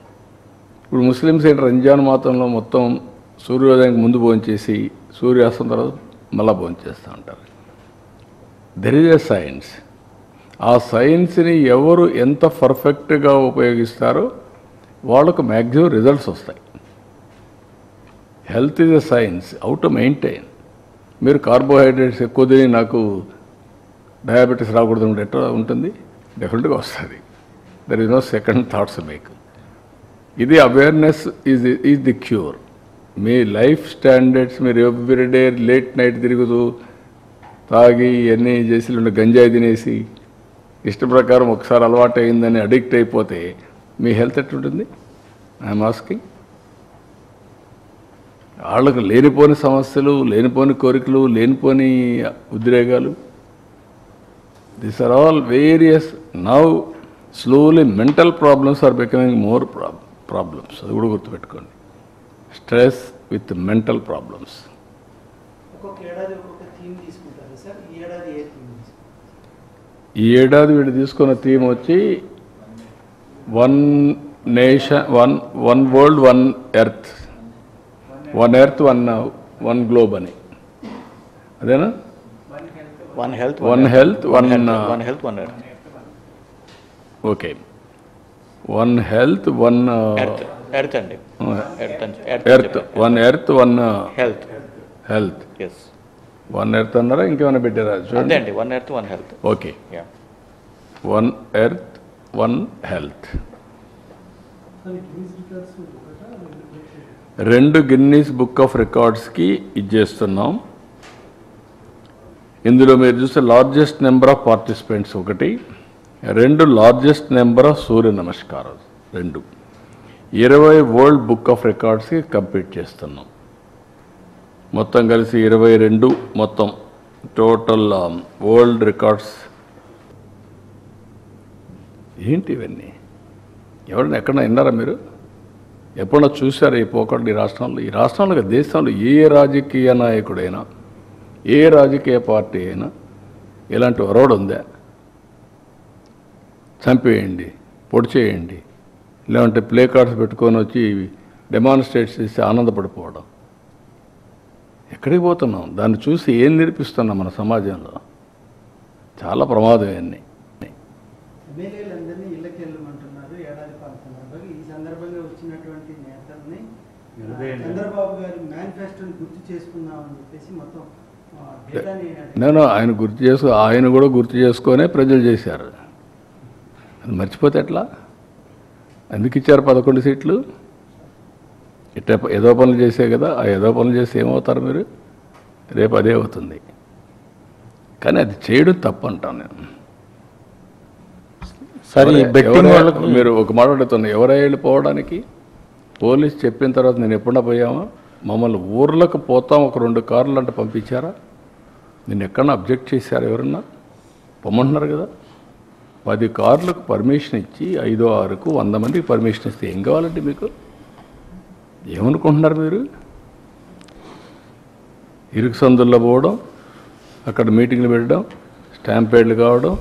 ఇప్పుడు ముస్లిమ్స్ ఏంటి, రంజాన్ మాతంలో మొత్తం సూర్యోదయానికి ముందు భోంచేసి సూర్యాస్తం తర్వాత మళ్ళీ భోంచేస్తూ ఉంటారు. There is a science. ఆ సైన్స్ని ఎవరు ఎంత పర్ఫెక్ట్గా ఉపయోగిస్తారో వాళ్ళకు మ్యాక్సిమం రిజల్ట్స్ వస్తాయి. Health is a science, how to maintain. మీరు కార్బోహైడ్రేట్స్ ఎక్కువ తిని నాకు డయాబెటీస్ రాకూడదు అంటే ఎట్లా ఉంటుంది? డెఫినెట్గా వస్తుంది. There is no second thoughts మీకు. ఇది అవేర్నెస్ ఈజ్ ది క్యూర్. మీ లైఫ్ స్టాండర్డ్స్ మీరు ఎవ్రీడే లేట్ నైట్ తిరుగుతూ తాగి ఇవన్నీ చేసి గంజాయి తినేసి ఇష్ట ప్రకారం ఒకసారి అలవాటు అయిందని అడిక్ట్ అయిపోతే మీ హెల్త్ ఎట్లుంటుంది? I'm asking. వాళ్ళకు లేనిపోని సమస్యలు, లేనిపోని కోరికలు, లేనిపోని ఉద్రేగాలు. These are all various. Now slowly mental problems are becoming more problems. అది కూడా గుర్తుపెట్టుకోండి. Stress with mental problems. ఒక్కొక్క ఏడాది ఒక్కొక్క థీమ్ తీసుకుంటారు సార్. ఈ ఏడాది ఏ థీమ్ తీసుకుంటారు? ఈ ఏడాది వీడు తీసుకున్న థీమ్ వచ్చి one nation one world one earth, one globe అని. అదేనా? One health one health one earth. Okay, one health one earth అండి. Earth, one earth one health. Health. Yes, one earth అన్నారా ఇంకేమైనా పెట్టారా అంతే చూడండి. అండి. One earth one health. Okay, one earth one health. 2 Guinness book of రికార్డ్స్కి ఇచ్చేస్తున్నాం. ఇందులో మీరు చూస్తే largest number of participants 1, 2 largest number of Surya నమస్కారాలు 2, 20 వరల్డ్ బుక్ ఆఫ్ రికార్డ్స్కి కంప్లీట్ చేస్తున్నాం. మొత్తం కలిసి 22 మొత్తం టోటల్ వరల్డ్ రికార్డ్స్. ఏంటి ఇవన్నీ? ఎవరైనా ఎక్కడన్నా విన్నారా మీరు? ఎప్పుడన్నా చూసారా ఈ పోకడ? ఈ రాష్ట్రంలో దేశంలో ఏ రాజకీయ నాయకుడైనా, ఏ రాజకీయ పార్టీ అయినా ఇలాంటి ఒరవడు ఉందా? చంపేయండి, పొడి చేయండి, లేదంటే ప్లే కార్డ్స్ పెట్టుకొని వచ్చి డెమాన్స్ట్రేట్ చేసి ఆనందపడిపోవడం. ఎక్కడికి పోతున్నాం? దాన్ని చూసి ఏం నేర్పిస్తున్నాం మన సమాజంలో? చాలా ప్రమాదం ఇవన్నీ. ఎమ్మెల్యేలందరినీ ఇళ్ళకి వెళ్ళమంటున్నారు ఏడాది పాలన సందర్భంగా. ఈ సందర్భంగా వచ్చినటువంటి నేతల్ని చంద్రబాబు గారి మేనిఫెస్టోని గుర్తు చేసుకుందామని చెప్పేసి మొత్తం డేటాని నేను ఆయన కూడా గుర్తు చేసుకొనే ప్రజలు చేశారు. అది మర్చిపోతే ఎట్లా? ఎందుకు ఇచ్చారు 11 సీట్లు? ఇట్లా ఏదో పనులు చేసే కదా. ఆ ఏదో పనులు చేసి ఏమవుతారు మీరు? రేపు అదే అవుతుంది. కానీ అది చేయడం తప్పు అంటాను నేను. సరే, బెట్టింగ్ వాళ్ళకు మీరు ఒక మాట అడుగుతున్నా, ఎవరై వెళ్ళిపోవడానికి? పోలీస్ చెప్పిన తర్వాత నేను ఎప్పుడన్నా పోయామా? మమ్మల్ని ఊర్లకు పోతాం ఒక 2 కార్లు అంటే పంపించారా? నేను ఎక్కడన్నా అబ్జెక్ట్ చేశారు? ఎవరన్నా పొమ్మంటున్నారు కదా. 10 కార్లకు పర్మిషన్ ఇచ్చి 5, 6కు 100 మందికి పర్మిషన్ ఇస్తే ఏం కావాలంటే మీకు? ఏమనుకుంటున్నారు మీరు? ఇరుకు సందుల్లో పోవడం, అక్కడ మీటింగ్లు పెట్టడం, స్టాంపేడ్లు కావడం,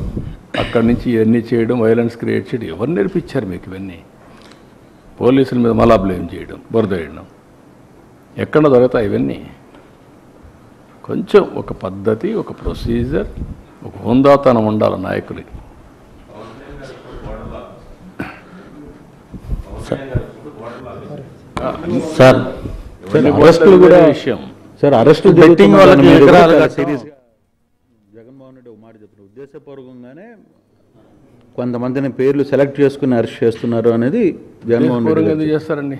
అక్కడి నుంచి ఇవన్నీ చేయడం, వైలెన్స్ క్రియేట్ చేయడం. ఎవరు నేర్పించారు మీకు ఇవన్నీ? పోలీసుల మీద మళ్ళా బ్లేమ్ చేయడం, బురద వేయడం. ఎక్కడ దొరుకుతాయి ఇవన్నీ? కొంచెం ఒక పద్ధతి, ఒక ప్రొసీజర్, ఒక హుందాతనం ఉండాలి నాయకులకి. సార్, అరెస్టులు కూడా విషయం. సార్, అరెస్టులు బెట్టింగ్ వాళ్ళకి సీరియస్గా జగన్మోహన్ రెడ్డి ఒక మాట చెప్తున్నారు. ఉద్దేశపూర్వకంగానే కొంతమందిని పేర్లు సెలెక్ట్ చేసుకుని అరెస్ట్ చేస్తున్నారు అనేది జగన్మోహన్ రెడ్డి ఎందుకు చేస్తారండి?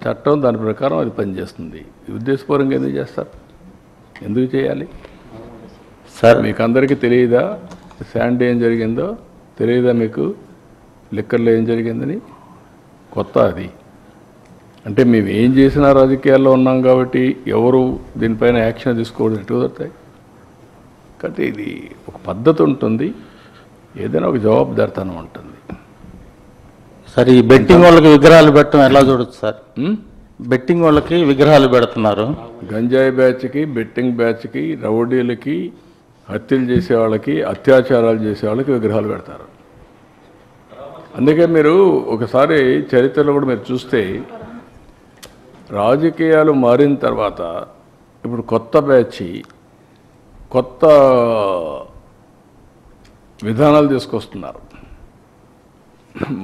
చట్టం దాని ప్రకారం అది పనిచేస్తుంది. ఉద్దేశపూర్వకంగా ఎందుకు చేస్తారు? ఎందుకు చేయాలి? సార్, మీకు అందరికీ తెలియదా శాండీ ఏం జరిగిందో? తెలియదా మీకు లిక్కర్లో ఏం జరిగిందని? కొత్త అది. అంటే మేము ఏం చేసినా రాజకీయాల్లో ఉన్నాం కాబట్టి ఎవరు దీనిపైన యాక్షన్ తీసుకోవడం ఎటు కుదురుతాయి? కాబట్టి ఇది ఒక పద్ధతి ఉంటుంది, ఏదైనా ఒక జవాబుదారితనం ఉంటుంది. సార్, ఈ బెట్టింగ్ వాళ్ళకి విగ్రహాలు పెట్టడం ఎలా చూడొచ్చు సార్? బెట్టింగ్ వాళ్ళకి విగ్రహాలు పెడుతున్నారు. గంజాయి బ్యాచ్కి, బెట్టింగ్ బ్యాచ్కి, రౌడీలకి, హత్యలు చేసే వాళ్ళకి, అత్యాచారాలు చేసే వాళ్ళకి విగ్రహాలు పెడతారు. అందుకే మీరు ఒకసారి చరిత్రలో కూడా మీరు చూస్తే రాజకీయాలు మారిన తర్వాత ఇప్పుడు కొత్త బ్యాచ్ కొత్త విధానాలు తీసుకొస్తున్నారు.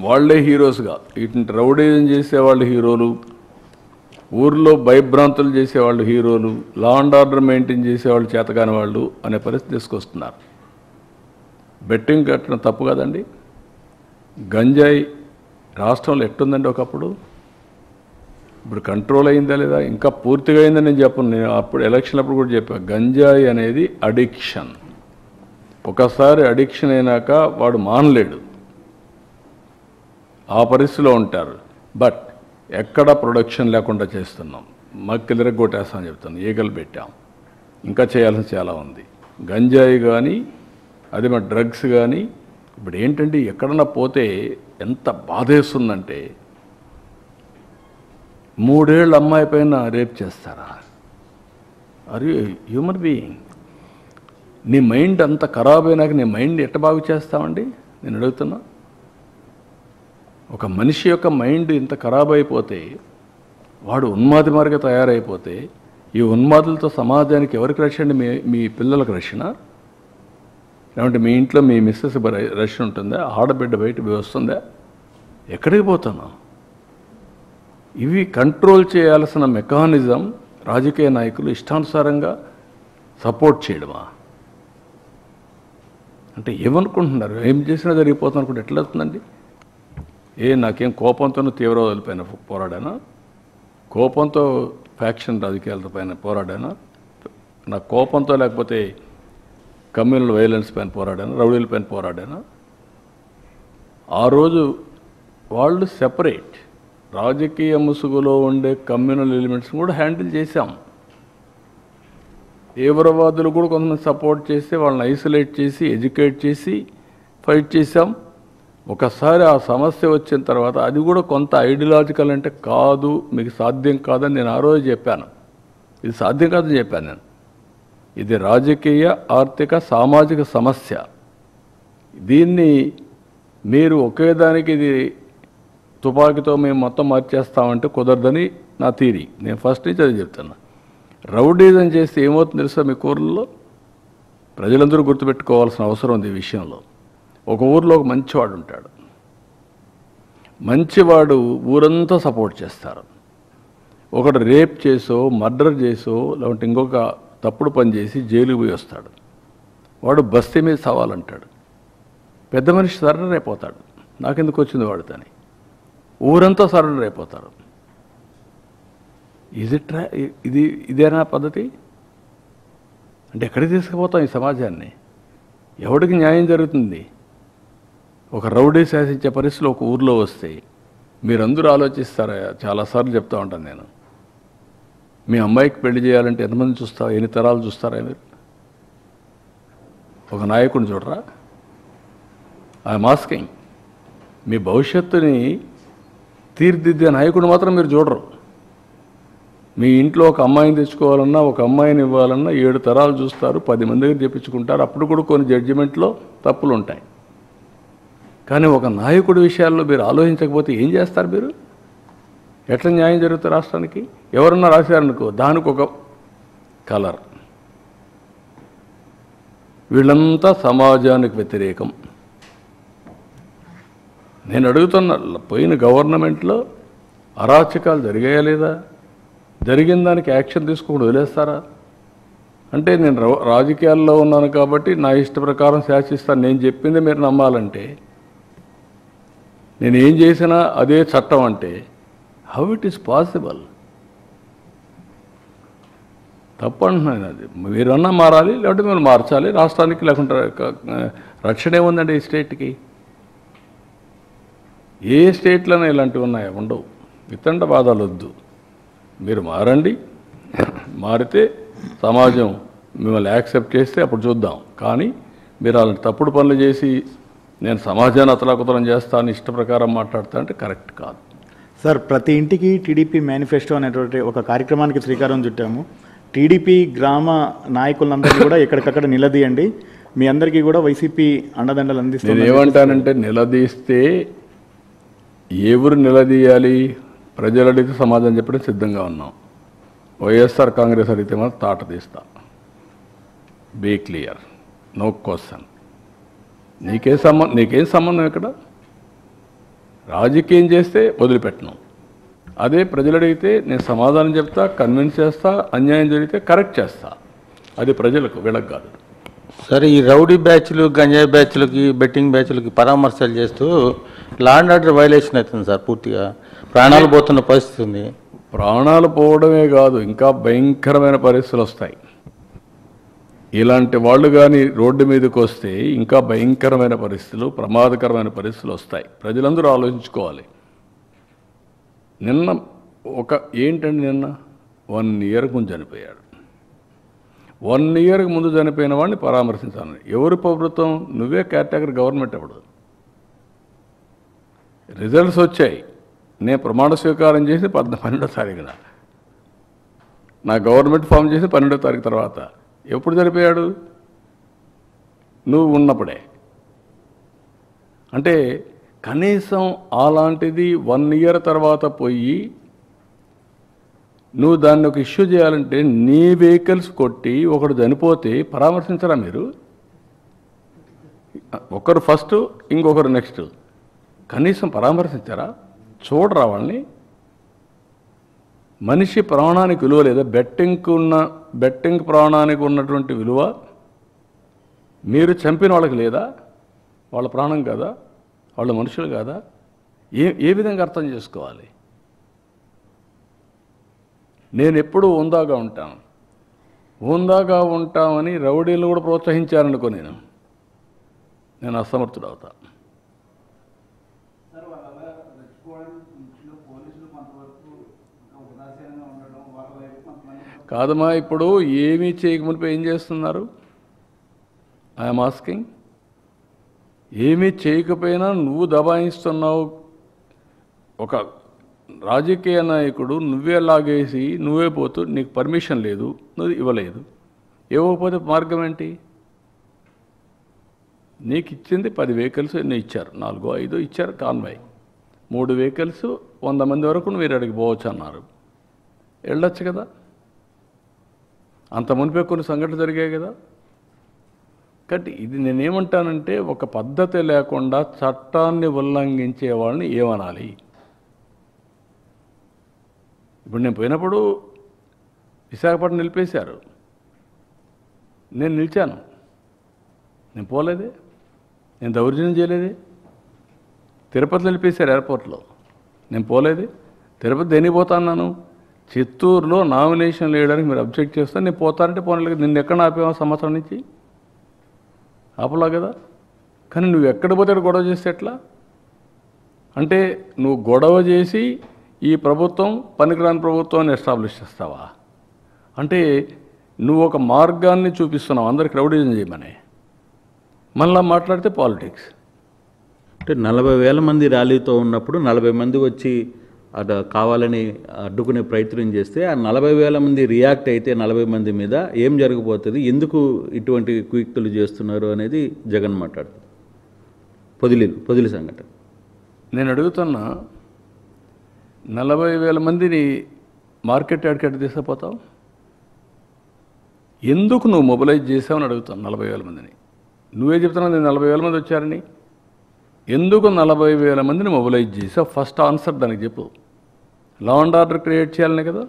వాళ్ళే హీరోస్గా, ఇటు రౌడీజం చేసేవాళ్ళు హీరోలు, ఊర్లో భయభ్రాంతులు చేసేవాళ్ళు హీరోలు, లా అండ్ ఆర్డర్ మెయింటైన్ చేసేవాళ్ళు చేతకాని వాళ్ళు అనే పరిస్థితి తీసుకొస్తున్నారు. బెట్టింగ్ కట్టడం తప్పు కదండి. గంజాయి రాష్ట్రంలో ఎట్టుందండి ఒకప్పుడు? ఇప్పుడు కంట్రోల్ అయిందా లేదా? ఇంకా పూర్తిగా అయిందని నేను చెప్పను. నేను అప్పుడు ఎలక్షన్ అప్పుడు కూడా చెప్పాను, గంజాయి అనేది అడిక్షన్. ఒకసారి అడిక్షన్ అయినాక వాడు మానలేడు, ఆ పరిస్థితిలో ఉంటారు. బట్ ఎక్కడ ప్రొడక్షన్ లేకుండా చేస్తున్నాం, మక్కిలిరగ కొట్టేస్తామని చెప్తాను, ఈగలు పెట్టాం. ఇంకా చేయాల్సిన చాలా ఉంది. గంజాయి కానీ అది మన డ్రగ్స్ కానీ ఇప్పుడు ఏంటంటే ఎక్కడన్నా పోతే ఎంత బాధేస్తుందంటే 3 ఏళ్ళ అమ్మాయి పైన రేప్ చేస్తారా? Are you human being? నీ మైండ్ అంత ఖరాబ్ అయినాక నీ మైండ్ ఎట్ట బాగు చేస్తామండి నేను అడుగుతున్నా. ఒక మనిషి యొక్క మైండ్ ఇంత ఖరాబ్ అయిపోతే, వాడు ఉన్మాది మార్గం తయారైపోతే, ఈ ఉన్మాదులతో సమాజానికి ఎవరికి రక్షణ? మీ పిల్లలకు రక్షణ? లేదంటే మీ ఇంట్లో మీ మిస్సెస్ రక్షణ ఉంటుందా? ఆడబిడ్డ బయట వస్తుందా? ఎక్కడికి పోతున్నావు? ఇవి కంట్రోల్ చేయాల్సిన మెకానిజం రాజకీయ నాయకులు ఇష్టానుసారంగా సపోర్ట్ చేయడమా? అంటే ఏమనుకుంటున్నారు? ఏం చేసినా జరిగిపోతుంది అనుకుంటే ఎట్లా అవుతుందండి? నాకేం కోపంతో తీవ్రవాదుల పైన పోరాడానా? కోపంతో ఫ్యాక్షన్ రాజకీయాల పైన పోరాడానా? నా కోపంతో లేకపోతే కమ్యూనల్ వైలెన్స్ పైన పోరాడానా? రౌడీల పైన పోరాడానా? ఆ రోజు వాళ్ళు సెపరేట్ రాజకీయ ముసుగులో ఉండే కమ్యూనల్ ఎలిమెంట్స్ కూడా హ్యాండిల్ చేశాం. తీవ్రవాదులు కూడా కొంతమంది సపోర్ట్ చేసి వాళ్ళని ఐసోలేట్ చేసి ఎడ్యుకేట్ చేసి ఫైట్ చేశాం. ఒకసారి ఆ సమస్య వచ్చిన తర్వాత అది కూడా కొంత ఐడియాలజికల్ అంటే కాదు, మీకు సాధ్యం కాదని నేను ఆ రోజు చెప్పాను. ఇది సాధ్యం కాదని చెప్పాను నేను. ఇది రాజకీయ, ఆర్థిక, సామాజిక సమస్య. దీన్ని మీరు ఒకే దానికి ఇది తుపాకీతో మేము మొత్తం మార్చేస్తామంటే కుదరదని నా థీరీ. నేను ఫస్ట్ నుంచి అది చెప్తున్నా. రౌడీజం చేస్తే ఏమవుతుంది తెలుసా? మీ ఊర్లో ప్రజలందరూ గుర్తుపెట్టుకోవాల్సిన అవసరం ఉంది ఈ విషయంలో. ఒక ఊరిలో ఒక మంచివాడు ఉంటాడు. మంచివాడు ఊరంతా సపోర్ట్ చేస్తారు. ఒకడు రేప్ చేసో, మర్డర్ చేసో, లేదంటే ఇంకొక తప్పుడు పని చేసి జైలుకి పోయి వస్తాడు. వాడు బస్తీ మీద సవాలంటాడు. పెద్ద మనిషి సరెండర్ అయిపోతాడు. నాకెందుకు వచ్చింది వాడితోని. ఊరంతా సరెండర్ అయిపోతారు. ఇదేనా పద్ధతి? అంటే ఎక్కడికి తీసుకుపోతాం ఈ సమాజాన్ని? ఎవడికి న్యాయం జరుగుతుంది? ఒక రౌడీ శాసించే పరిస్థితులు ఒక ఊర్లో వస్తే మీరందరూ ఆలోచిస్తారా? చాలాసార్లు చెప్తా ఉంటాను నేను. మీ అమ్మాయికి పెళ్లి చేయాలంటే ఎంతమంది చూస్తారా? ఎన్ని తరాలు చూస్తారా మీరు? ఒక నాయకుడిని చూడరా? I'm asking. మీ భవిష్యత్తుని తీర్చిదిద్దే నాయకుడు మాత్రం మీరు చూడరు. మీ ఇంట్లో ఒక అమ్మాయిని తెచ్చుకోవాలన్నా, ఒక అమ్మాయిని ఇవ్వాలన్నా 7 తరాలు చూస్తారు, 10 మంది దగ్గర చెప్పించుకుంటారు. అప్పుడు కూడా కొన్ని జడ్జిమెంట్లో తప్పులు ఉంటాయి. కానీ ఒక నాయకుడి విషయాల్లో మీరు ఆలోచించకపోతే ఏం చేస్తారు మీరు? ఎట్లా న్యాయం జరుగుతుంది రాష్ట్రానికి? ఎవరన్నా రాశారనుకో, దానికి ఒక కలర్. వీళ్ళంతా సమాజానికి వ్యతిరేకం. నేను అడుగుతున్నా, పోయిన గవర్నమెంట్లో అరాచకాలు జరిగాయా లేదా? జరిగిన దానికి యాక్షన్ తీసుకోకుండా వదిలేస్తారా? అంటే నేను రాజకీయాల్లో ఉన్నాను కాబట్టి నా ఇష్ట ప్రకారం శాసిస్తాను, నేను చెప్పింది మీరు నమ్మాలంటే, నేను ఏం చేసినా అదే చట్టం అంటే హౌ ఇట్ ఈస్ పాసిబుల్? తప్పంటున్నాను. అది మీరన్నా మారాలి, లేకపోతే మీరు మార్చాలి రాష్ట్రానికి. లేకుంటే రక్షణ ఏముందండి ఈ స్టేట్కి? ఏ స్టేట్లోనే ఇలాంటివి ఉన్నాయా? ఉండవు. వితండవాదాలు వద్దు. మీరు మారండి. మారితే సమాజం మిమ్మల్ని యాక్సెప్ట్ చేస్తే అప్పుడు చూద్దాం. కానీ మీరు అలాంటి తప్పుడు పనులు చేసి నేను సమాజాన్ని అతలాకుతలం చేస్తాను ఇష్ట ప్రకారం మాట్లాడతా అంటే కరెక్ట్ కాదు. సార్, ప్రతి ఇంటికి టీడీపీ మేనిఫెస్టో అనేటువంటి ఒక కార్యక్రమానికి శ్రీకారం చుట్టాము. టీడీపీ గ్రామ నాయకులందరినీ కూడా ఎక్కడికక్కడ నిలదీయండి. మీ అందరికీ కూడా వైసీపీ అండదండలు అందిస్తుంది. నేను ఏమంటానంటే, నిలదీస్తే ఎవరు నిలదీయాలి? ప్రజలు అడిగితే సమాధానం చెప్పడం సిద్ధంగా ఉన్నాం. వైఎస్ఆర్ కాంగ్రెస్ అడిగితే మాత్రం తాట తీస్తా. Be clear, no question. నీకేం సంబంధం ఇక్కడ? రాజకీయం చేస్తే వదిలిపెట్టను. అదే ప్రజలు అడిగితే నేను సమాధానం చెప్తా, కన్విన్స్ చేస్తా, అన్యాయం జరిగితే కరెక్ట్ చేస్తా. అది ప్రజలకు, వీళ్ళకి కాదు. సరే, ఈ రౌడీ బ్యాచ్లు, గంజాయి బ్యాచ్లకి, బెట్టింగ్ బ్యాచ్లకి పరామర్శలు చేస్తూ లా అండ్ ఆర్డర్ వైలేషన్ అవుతుంది సార్. పూర్తిగా ప్రాణాలు పోతున్న పరిస్థితి ఉంది. ప్రాణాలు పోవడమే కాదు, ఇంకా భయంకరమైన పరిస్థితులు వస్తాయి. ఇలాంటి వాళ్ళు కానీ రోడ్డు మీదకి వస్తే ఇంకా భయంకరమైన పరిస్థితులు, ప్రమాదకరమైన పరిస్థితులు వస్తాయి. ప్రజలందరూ ఆలోచించుకోవాలి. నిన్న ఏంటండి, నిన్న 1 ఇయర్కి ముందు చనిపోయాడు. 1 ఇయర్కి ముందు చనిపోయిన వాడిని పరామర్శించాలని ఎవరు ప్రభుత్వం? నువ్వే కేటగిరీ గవర్నమెంట్. అప్పుడు రిజల్ట్స్ వచ్చాయి. నేను ప్రమాణ స్వీకారం చేసి 12వ తారీఖున నా గవర్నమెంట్ ఫామ్ చేసి 12వ తారీఖు తర్వాత. ఎప్పుడు చనిపోయాడు? నువ్వు ఉన్నప్పుడే. అంటే కనీసం అలాంటిది 1 ఇయర్ తర్వాత పోయి నువ్వు దాన్ని ఒక ఇష్యూ చేయాలంటే నీ వెహికల్స్ కొట్టి ఒకడు చనిపోతే పరామర్శించరా మీరు? ఒకరు ఫస్ట్, ఇంకొకరు నెక్స్ట్. కనీసం పరామర్శించారా? చూడరా వాళ్ళని? మనిషి ప్రాణానికి విలువ లేదా? బెట్టింగ్ ప్రాణానికి ఉన్నటువంటి విలువ మీరు చంపిన వాళ్ళకి లేదా? వాళ్ళ ప్రాణం కాదా? వాళ్ళ మనుషులు కాదా? ఏ విధంగా అర్థం చేసుకోవాలి? నేను ఎప్పుడూ ఉందాగా ఉంటామని రౌడీలు కూడా ప్రోత్సహించారనుకో నేను అసమర్థుడు అవుతా. కాదమ్మా, ఇప్పుడు ఏమీ చేయకమునిపై ఏం చేస్తున్నారు? I'm asking. ఏమీ చేయకపోయినా నువ్వు దబాయిస్తున్నావు. ఒక రాజకీయ నాయకుడు నువ్వే లాగేసి నువ్వే పోతూ నీకు పర్మిషన్ లేదు, నువ్వు ఇవ్వలేదు. ఇవ్వకపోతే మార్గం ఏంటి? నీకు ఇచ్చింది 10 వెహికల్స్ ఎన్నో ఇచ్చారు, 4, 5 ఇచ్చారు కాన్వాయ్. 3 వెహికల్స్ 100 మంది వరకు మీరు అడిగి పోవచ్చు అన్నారు. వెళ్ళొచ్చు కదా? అంత మునిపే కొన్ని సంఘటనలు జరిగాయి కదా. కాబట్టి ఇది నేనేమంటానంటే, ఒక పద్ధతి లేకుండా చట్టాన్ని ఉల్లంఘించే వాళ్ళని ఏమనాలి? ఇప్పుడు నేను పోయినప్పుడు విశాఖపట్నం నిలిపేశారు, నేను నిలిచాను. నేను పోలేదే, నేను దౌర్జన్యం చేయలేదే. తిరుపతి నిలిపేశారు ఎయిర్పోర్ట్లో, నేను పోలేదే. తిరుపతి దేనికి పోతా అన్నాను? చిత్తూరులో నామినేషన్ వేయడానికి మీరు అబ్జెక్ట్ చేస్తే నేను పోతానంటే పోనలేదు. నిన్ను ఎక్కడ ఆపేవా? సంవత్సరం నుంచి ఆపలా కదా. కానీ నువ్వు ఎక్కడ పోతే గొడవ చేస్తే ఎట్లా? అంటే నువ్వు గొడవ చేసి ఈ ప్రభుత్వం పనికిరాని ప్రభుత్వాన్ని ఎస్టాబ్లిష్ చేస్తావా? అంటే నువ్వు ఒక మార్గాన్ని చూపిస్తున్నావు అందరికి రౌడీజం చేయమని. మళ్ళా మాట్లాడితే పాలిటిక్స్. అంటే 40,000 మంది ర్యాలీతో ఉన్నప్పుడు 40 మంది వచ్చి కావాలని అడ్డుకునే ప్రయత్నం చేస్తే ఆ 40,000 మంది రియాక్ట్ అయితే 40 మంది మీద ఏం జరగబోతుంది, ఎందుకు ఇటువంటి కుయుక్తులు చేస్తున్నారు అనేది జగన్ మాట్లాడుతుంది. పొదిలి సంఘటన నేను అడుగుతున్నా, 40,000 మందిని మార్కెట్ యార్డ్కి తీసుకుపోతావు? ఎందుకు నువ్వు మొబిలైజ్ చేసావని అడుగుతాను. 40,000 మందిని నువ్వే చెప్తున్నావు, నేను 40,000 మంది వచ్చారని. ఎందుకు 40,000 మందిని మొబిలైజ్ చేసావు? ఫస్ట్ ఆన్సర్ దానికి చెప్పు. లా అండ్ ఆర్డర్ క్రియేట్ చేయాలనే కదా.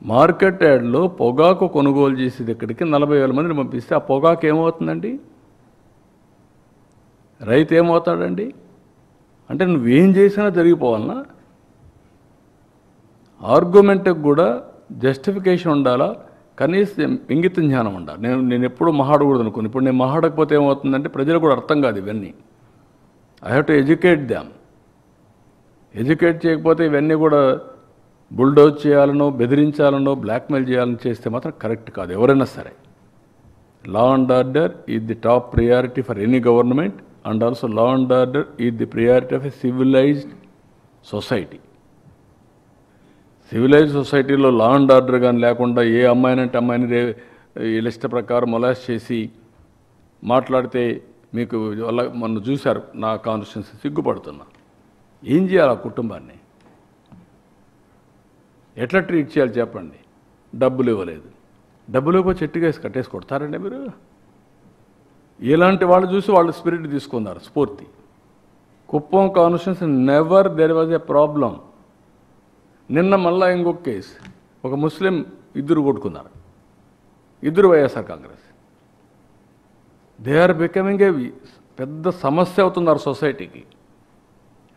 మార్కెట్ యార్డ్లో పొగాకు కొనుగోలు చేసేది ఇక్కడికి 40,000 మందిని పంపిస్తే ఆ పొగాకు ఏమవుతుందండి? రైతు ఏమవుతాడండి? అంటే నువ్వేం చేసినా జరిగిపోవాలన్నా? ఆర్గ్యుమెంట్కి కూడా జస్టిఫికేషన్ ఉండాలా, కనీసం ఇంగిత జ్ఞానం ఉండాలి. నేను ఎప్పుడు మహాడకూడదు అనుకున్నాను. ఇప్పుడు నేను మహాడకపోతే ఏమవుతుందంటే ప్రజలు కూడా అర్థం కాదు ఇవన్నీ. I have to educate them. Educate చేయకపోతే ఇవన్నీ కూడా బుల్డోజ్ చేయాలనో, బెదిరించాలనో, బ్లాక్మెయిల్ చేయాలని చేస్తే మాత్రం కరెక్ట్ కాదు ఎవరైనా సరే. Law and order is the top priority for any government, and also law and order is the priority of a civilised society. Civilised సొసైటీలో లా అండ్ ఆర్డర్ కానీ లేకుండా ఏ అమ్మాయినంటే అమ్మాయిని వీళ్ళ ఇష్ట ప్రకారం మొలాస్ట్ చేసి మాట్లాడితే మీకు వల్ల మొన్న చూశారు నా కాన్స్టిట్యున్సీ. సిగ్గుపడుతున్నా. ఏం చేయాలి ఆ కుటుంబాన్ని? ఎట్లా ట్రీట్ చేయాలి చెప్పండి? డబ్బులు ఇవ్వలేదు, డబ్బులు ఇవ్వ చెట్టుగా వేసి కట్టేసి కొడతారండి మీరు? ఇలాంటి వాళ్ళు చూసి వాళ్ళు స్పిరిట్ తీసుకున్నారు, స్ఫూర్తి. Kuppam constituency never there was a problem. నిన్న మళ్ళా ఇంకొక కేసు, ఒక ముస్లిం 2 కొట్టుకున్నారు, 2 YSR Congress. They are becoming a పెద్ద సమస్య అవుతున్నారు సొసైటీకి.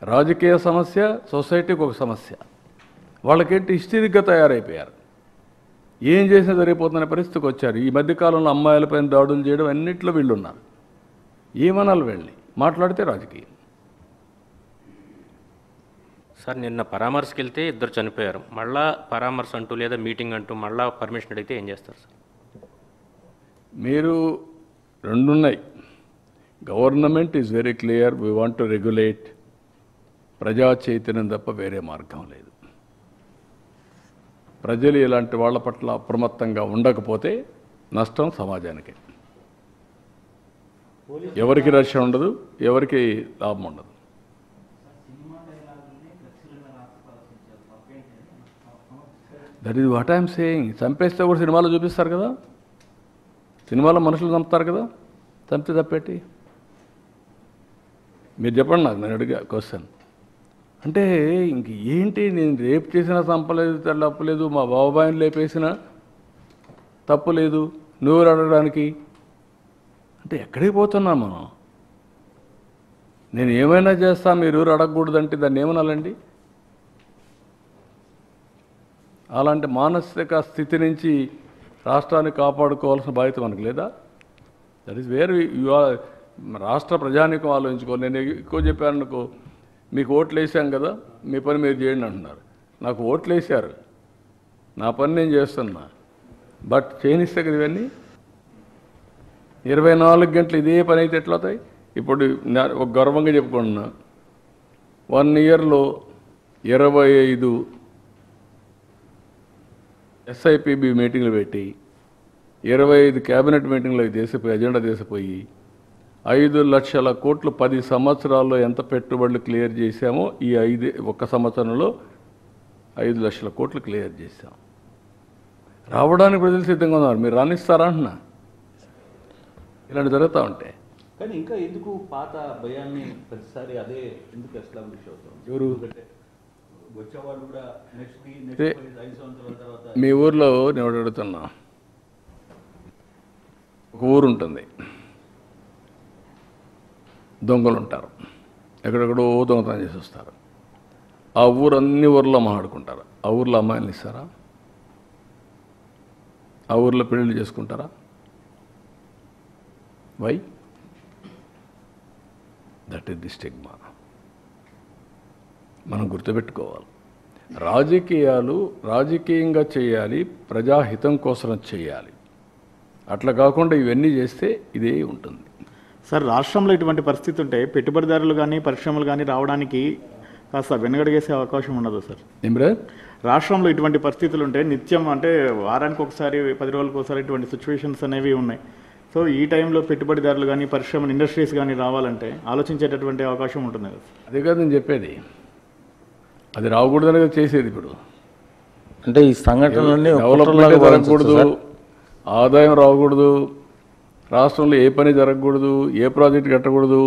రాజకీయ సమస్య, సొసైటీకి ఒక సమస్య. వాళ్ళకేంటి హిస్టరీగా తయారైపోయారు. ఏం చేసినా జరిగిపోతున్న పరిస్థితికి వచ్చారు. ఈ మధ్యకాలంలో అమ్మాయిలపైన దాడులు చేయడం అన్నింటిలో వీళ్ళు ఉన్నారు. ఏమనాలి వెళ్ళి మాట్లాడితే రాజకీయం. సార్, నిన్న పరామర్శకి వెళ్తే 2 చనిపోయారు. మళ్ళా పరామర్శ అంటూ లేదా మీటింగ్ అంటూ మళ్ళా పర్మిషన్ అడిగితే ఏం చేస్తారు సార్? మీరు 2 ఉన్నాయి. Government is very clear, we want to regulate. ప్రజా చైతన్యం తప్ప వేరే మార్గం లేదు. ప్రజలు ఇలాంటి వాళ్ళ పట్ల అప్రమత్తంగా ఉండకపోతే నష్టం సమాజానికి. ఎవరికి రక్షణ ఉండదు, ఎవరికి లాభం ఉండదు. That is what I'm saying. చంపేస్తే కూడా సినిమాలో చూపిస్తారు కదా, సినిమాలో మనుషులు చంపుతారు కదా, చంపితే తప్పేటి? మీరు చెప్పండి నాకు, నేను అడిగా క్వశ్చన్. అంటే ఇంక ఏంటి, నేను రేపు చేసినా చంపలేదు, తప్పలేదు, మా బాబాయిని లేపేసినా తప్పులేదు, నువ్వు అడగడానికి అంటే ఎక్కడికి పోతున్నాం మనం? నేను ఏమైనా చేస్తా, మీరు ఎవరు అడగకూడదంటే దాన్ని ఏమనాలండి? అలాంటి మానసిక స్థితి నుంచి రాష్ట్రాన్ని కాపాడుకోవాల్సిన బాధ్యత మనకు లేదా? That is where you are. రాష్ట్ర ప్రజానీకం ఆలోచించుకోవాలి. నేను ఎక్కువ చెప్పాను అనుకో, మీకు ఓట్లు వేసాం కదా, మీ పని మీరు చేయండి అంటున్నారు. నాకు ఓట్లు వేశారు, నా పని నేను చేస్తున్నా, బట్ చేయనిస్తే కదా ఇవన్నీ. 24 గంటలు ఇదే పని అయితే ఎట్లా అవుతాయి? ఇప్పుడు ఒక గర్వంగా చెప్పుకుంటున్నా, 1 ఇయర్లో 25 ఎస్ఐపిబి మీటింగ్లు పెట్టి 25 క్యాబినెట్ మీటింగ్లు చేసిపోయి అజెండా చేసిపోయి 5 లక్షల కోట్లు 10 సంవత్సరాల్లో ఎంత పెట్టుబడులు క్లియర్ చేశామో ఈ 1 సంవత్సరంలో 5 లక్షల కోట్లు క్లియర్ చేశాం. రావడానికి ప్రజలు సిద్ధంగా ఉన్నారు, మీరు రాణిస్తారా అంటున్నా? ఇలాంటి జరుగుతూ ఉంటాయి. కానీ ఇంకా ఎందుకు పాత భయాన్ని ప్రతిసారి అదే ఎందుకు ఎస్టాబ్లిష్ అవుతాం? ఎవరు వచ్చేవాళ్ళు కూడా నెక్స్ట్ 5 సంవత్సరాల తర్వాత మీ ఊర్లో నేను అడుగుతున్నా, ఒక ఊరు ఉంటుంది, దొంగలు ఉంటారు, ఎక్కడెక్కడో దొంగతనం చేసి వస్తారు. ఆ ఊరు అన్ని ఊర్లో మాట్లాడుకుంటారు. ఆ ఊర్లో అమ్మాయిలు ఇస్తారా? ఆ ఊర్లో పెళ్ళిళ్ళు చేసుకుంటారా? Why? That is the stigma. మనం గుర్తుపెట్టుకోవాలి, రాజకీయంగా చేయాలి, ప్రజాహితం కోసం చేయాలి. అట్లా కాకుండా ఇవన్నీ చేస్తే ఇదే ఉంటుంది. సార్, రాష్ట్రంలో ఇటువంటి పరిస్థితి ఉంటే పెట్టుబడిదారులు కానీ పరిశ్రమలు కానీ రావడానికి కాస్త వెనుగడిగేసే అవకాశం ఉండదు సార్? ఏమ్రా, రాష్ట్రంలో ఇటువంటి పరిస్థితులు ఉంటే నిత్యం అంటే వారానికి ఒకసారి 10 రోజులకు ఒకసారి ఇటువంటి సిచ్యువేషన్స్ అనేవి ఉన్నాయి. సో ఈ టైంలో పెట్టుబడిదారులు కానీ పరిశ్రమలు ఇండస్ట్రీస్ కానీ రావాలంటే ఆలోచించేటటువంటి అవకాశం ఉంటుంది కదా? అదే కాదు నేను చెప్పేది, అది రాకూడదని కదా చేసేది. ఇప్పుడు అంటే ఈ సంఘటనలన్నీ డెవలప్మెంట్ జరగకూడదు, ఆదాయం రాకూడదు, రాష్ట్రంలో ఏ పని జరగకూడదు, ఏ ప్రాజెక్ట్ కట్టకూడదు,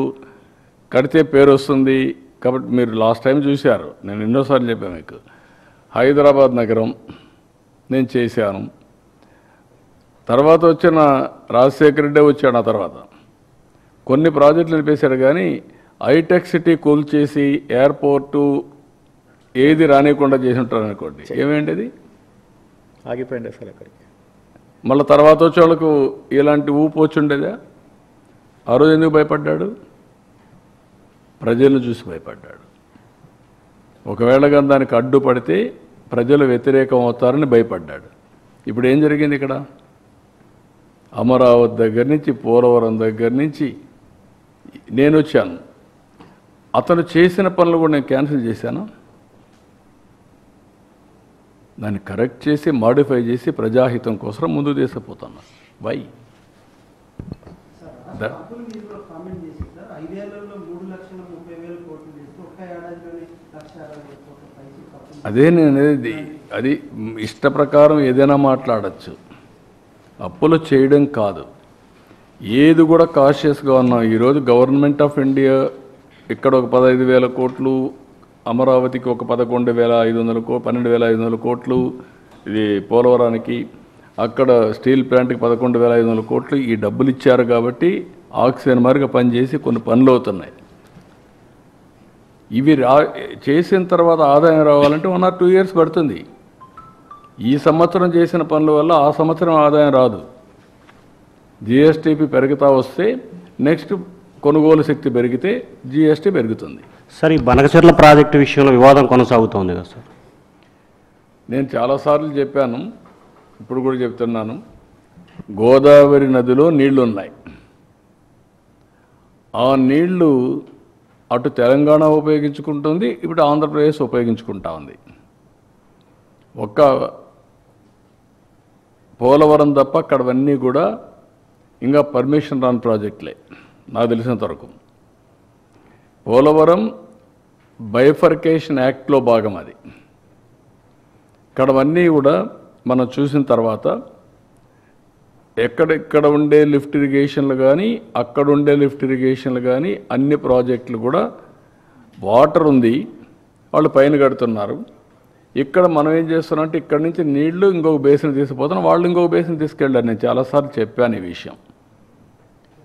కడితే పేరు వస్తుంది. కాబట్టి మీరు లాస్ట్ టైం చూశారు, నేను ఎన్నోసార్లు చెప్పాను మీకు, హైదరాబాద్ నగరం నేను చేశాను, తర్వాత వచ్చిన రాజశేఖర రెడ్డి వచ్చాడు. ఆ తర్వాత కొన్ని ప్రాజెక్టులు నిలిపేశాడు, కానీ హైటెక్ సిటీ కూల్చేసి ఎయిర్పోర్టు ఏది రానియకుండా చేసి ఉంటారు అనుకోండి, ఏమేంటిది ఆగిపోయింది సార్ అక్కడికి. మళ్ళీ తర్వాత వచ్చే వాళ్ళకు ఇలాంటి ఊపు వచ్చి ఉండేదా? ఆ రోజు ఎందుకు భయపడ్డాడు? ప్రజలను చూసి భయపడ్డాడు. ఒకవేళ కానీ దానికి అడ్డుపడితే ప్రజలు వ్యతిరేకం అవుతారని భయపడ్డాడు. ఇప్పుడు ఏం జరిగింది ఇక్కడ? అమరావతి దగ్గర నుంచి పోలవరం దగ్గర నుంచి నేను వచ్చాను, అతను చేసిన పనులు కూడా నేను క్యాన్సిల్ చేశాను. దాన్ని కరెక్ట్ చేసి మాడిఫై చేసి ప్రజాహితం కోసం ముందు తీసుకుపోతున్నా. వై? కామెంట్ చేసి సార్ 5 ఏళ్లలో 3,30,30,000 కోట్లు చేస్తూ ఒక్క ఏడాదిలోనే 1,60,000 కోట్ల పైసలు. అదే నేను అనేది, అది ఇష్ట ప్రకారం ఏదైనా మాట్లాడచ్చు, అప్పులు చేయడం కాదు. ఏది కూడా కాషియస్గా ఉన్నాం. ఈరోజు గవర్నమెంట్ ఆఫ్ ఇండియా ఇక్కడ ఒక 15,000 కోట్లు, అమరావతికి ఒక 11,500 12,500 కోట్లు, ఇది పోలవరానికి, అక్కడ స్టీల్ ప్లాంట్కి 11,500 కోట్లు. ఈ డబ్బులు ఇచ్చారు కాబట్టి ఆక్సిజన్ మార్గ పనిచేసి కొన్ని పనులు అవుతున్నాయి. ఇవి చేసిన తర్వాత ఆదాయం రావాలంటే 1 or 2 years పడుతుంది. ఈ సంవత్సరం చేసిన పనుల వల్ల ఆ సంవత్సరం ఆదాయం రాదు. జిఎస్టీపీ పెరుగుతా వస్తే నెక్స్ట్ కొనుగోలు శక్తి పెరిగితే జిఎస్టీ పెరుగుతుంది. సార్, ఈ బనకచెర్ల ప్రాజెక్టు విషయంలో వివాదం కొనసాగుతోంది కదా సార్? నేను చాలాసార్లు చెప్పాను, ఇప్పుడు కూడా చెప్తున్నాను, గోదావరి నదిలో నీళ్లు ఉన్నాయి. ఆ నీళ్లు అటు తెలంగాణ ఉపయోగించుకుంటుంది, ఇప్పుడు ఆంధ్రప్రదేశ్ ఉపయోగించుకుంటా ఉంది. ఒక్క పోలవరం తప్ప అక్కడవన్నీ కూడా ఇంకా పర్మిషన్ రాని ప్రాజెక్టులే నాకు తెలిసినంత వరకు. పోలవరం బైఫర్కేషన్ యాక్ట్లో భాగం అది. ఇక్కడవన్నీ కూడా మనం చూసిన తర్వాత ఎక్కడెక్కడ ఉండే లిఫ్ట్ ఇరిగేషన్లు కానీ అక్కడ ఉండే లిఫ్ట్ ఇరిగేషన్లు కానీ అన్ని ప్రాజెక్టులు కూడా వాటర్ ఉంది, వాళ్ళు పైన కడుతున్నారు. ఇక్కడ మనం ఏం చేస్తున్నాం అంటే ఇక్కడ నుంచి నీళ్లు ఇంకొక బేసిన్ తీసుకుపోతున్నాం, వాళ్ళు ఇంకొక బేసిన్ తీసుకెళ్ళారు. నేను చాలాసార్లు చెప్పాను ఈ విషయం.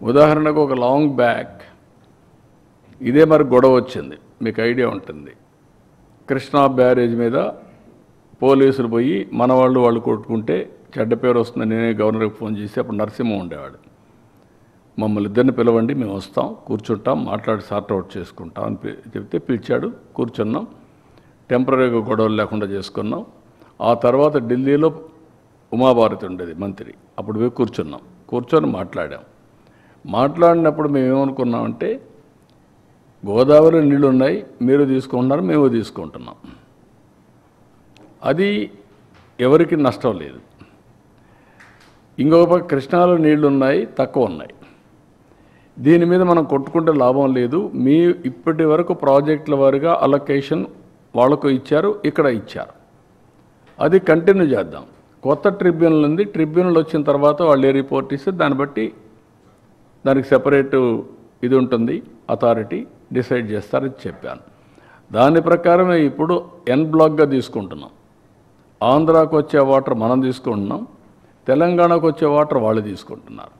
ఉదాహరణకు ఒక లాంగ్ బ్యాక్ ఇదే మరి గొడవ వచ్చింది, మీకు ఐడియా ఉంటుంది. కృష్ణా బ్యారేజ్ మీద పోలీసులు పోయి మన వాళ్ళు కొట్టుకుంటే చెడ్డ పేరు వస్తుందని నేనే గవర్నర్కి ఫోన్ చేసి, అప్పుడు నరసింహ ఉండేవాడు, మమ్మల్ని ఇద్దరిని పిలవండి, మేము వస్తాం, కూర్చుంటాం, మాట్లాడి సార్ట్అవుట్ చేసుకుంటాం అని చెప్తే పిలిచాడు. కూర్చున్నాం, టెంపరీగా గొడవలు లేకుండా చేసుకున్నాం. ఆ తర్వాత ఢిల్లీలో ఉమాభారతి ఉండేది మంత్రి, అప్పుడు పోయి కూర్చొని మాట్లాడినప్పుడు మేము ఏమనుకున్నామంటే గోదావరి నీళ్ళు ఉన్నాయి, మీరు తీసుకుంటున్నారు, మేము తీసుకుంటున్నాం, అది ఎవరికి నష్టం లేదు. ఇంకొక పక్క కృష్ణాలో నీళ్లు ఉన్నాయి, తక్కువ ఉన్నాయి, దీని మీద మనం కొట్టుకుంటే లాభం లేదు. మీ ఇప్పటి వరకు ప్రాజెక్టుల వారిగా అలొకేషన్ వాళ్ళకు ఇచ్చారు, ఇక్కడ ఇచ్చారు, అది కంటిన్యూ చేద్దాం. కొత్త ట్రిబ్యునల్ ఉంది, ట్రిబ్యునల్ వచ్చిన తర్వాత వాళ్ళు ఏ రిపోర్ట్ ఇస్తే దాన్ని బట్టి దానికి సెపరేటు ఇది ఉంటుంది, అథారిటీ డిసైడ్ చేస్తారని చెప్పాను. దాని ప్రకారమే ఇప్పుడు ఎన్ బ్లాక్గా తీసుకుంటున్నాం. ఆంధ్రాకు వచ్చే వాటర్ మనం తీసుకుంటున్నాం, తెలంగాణకు వచ్చే వాటర్ వాళ్ళు తీసుకుంటున్నారు.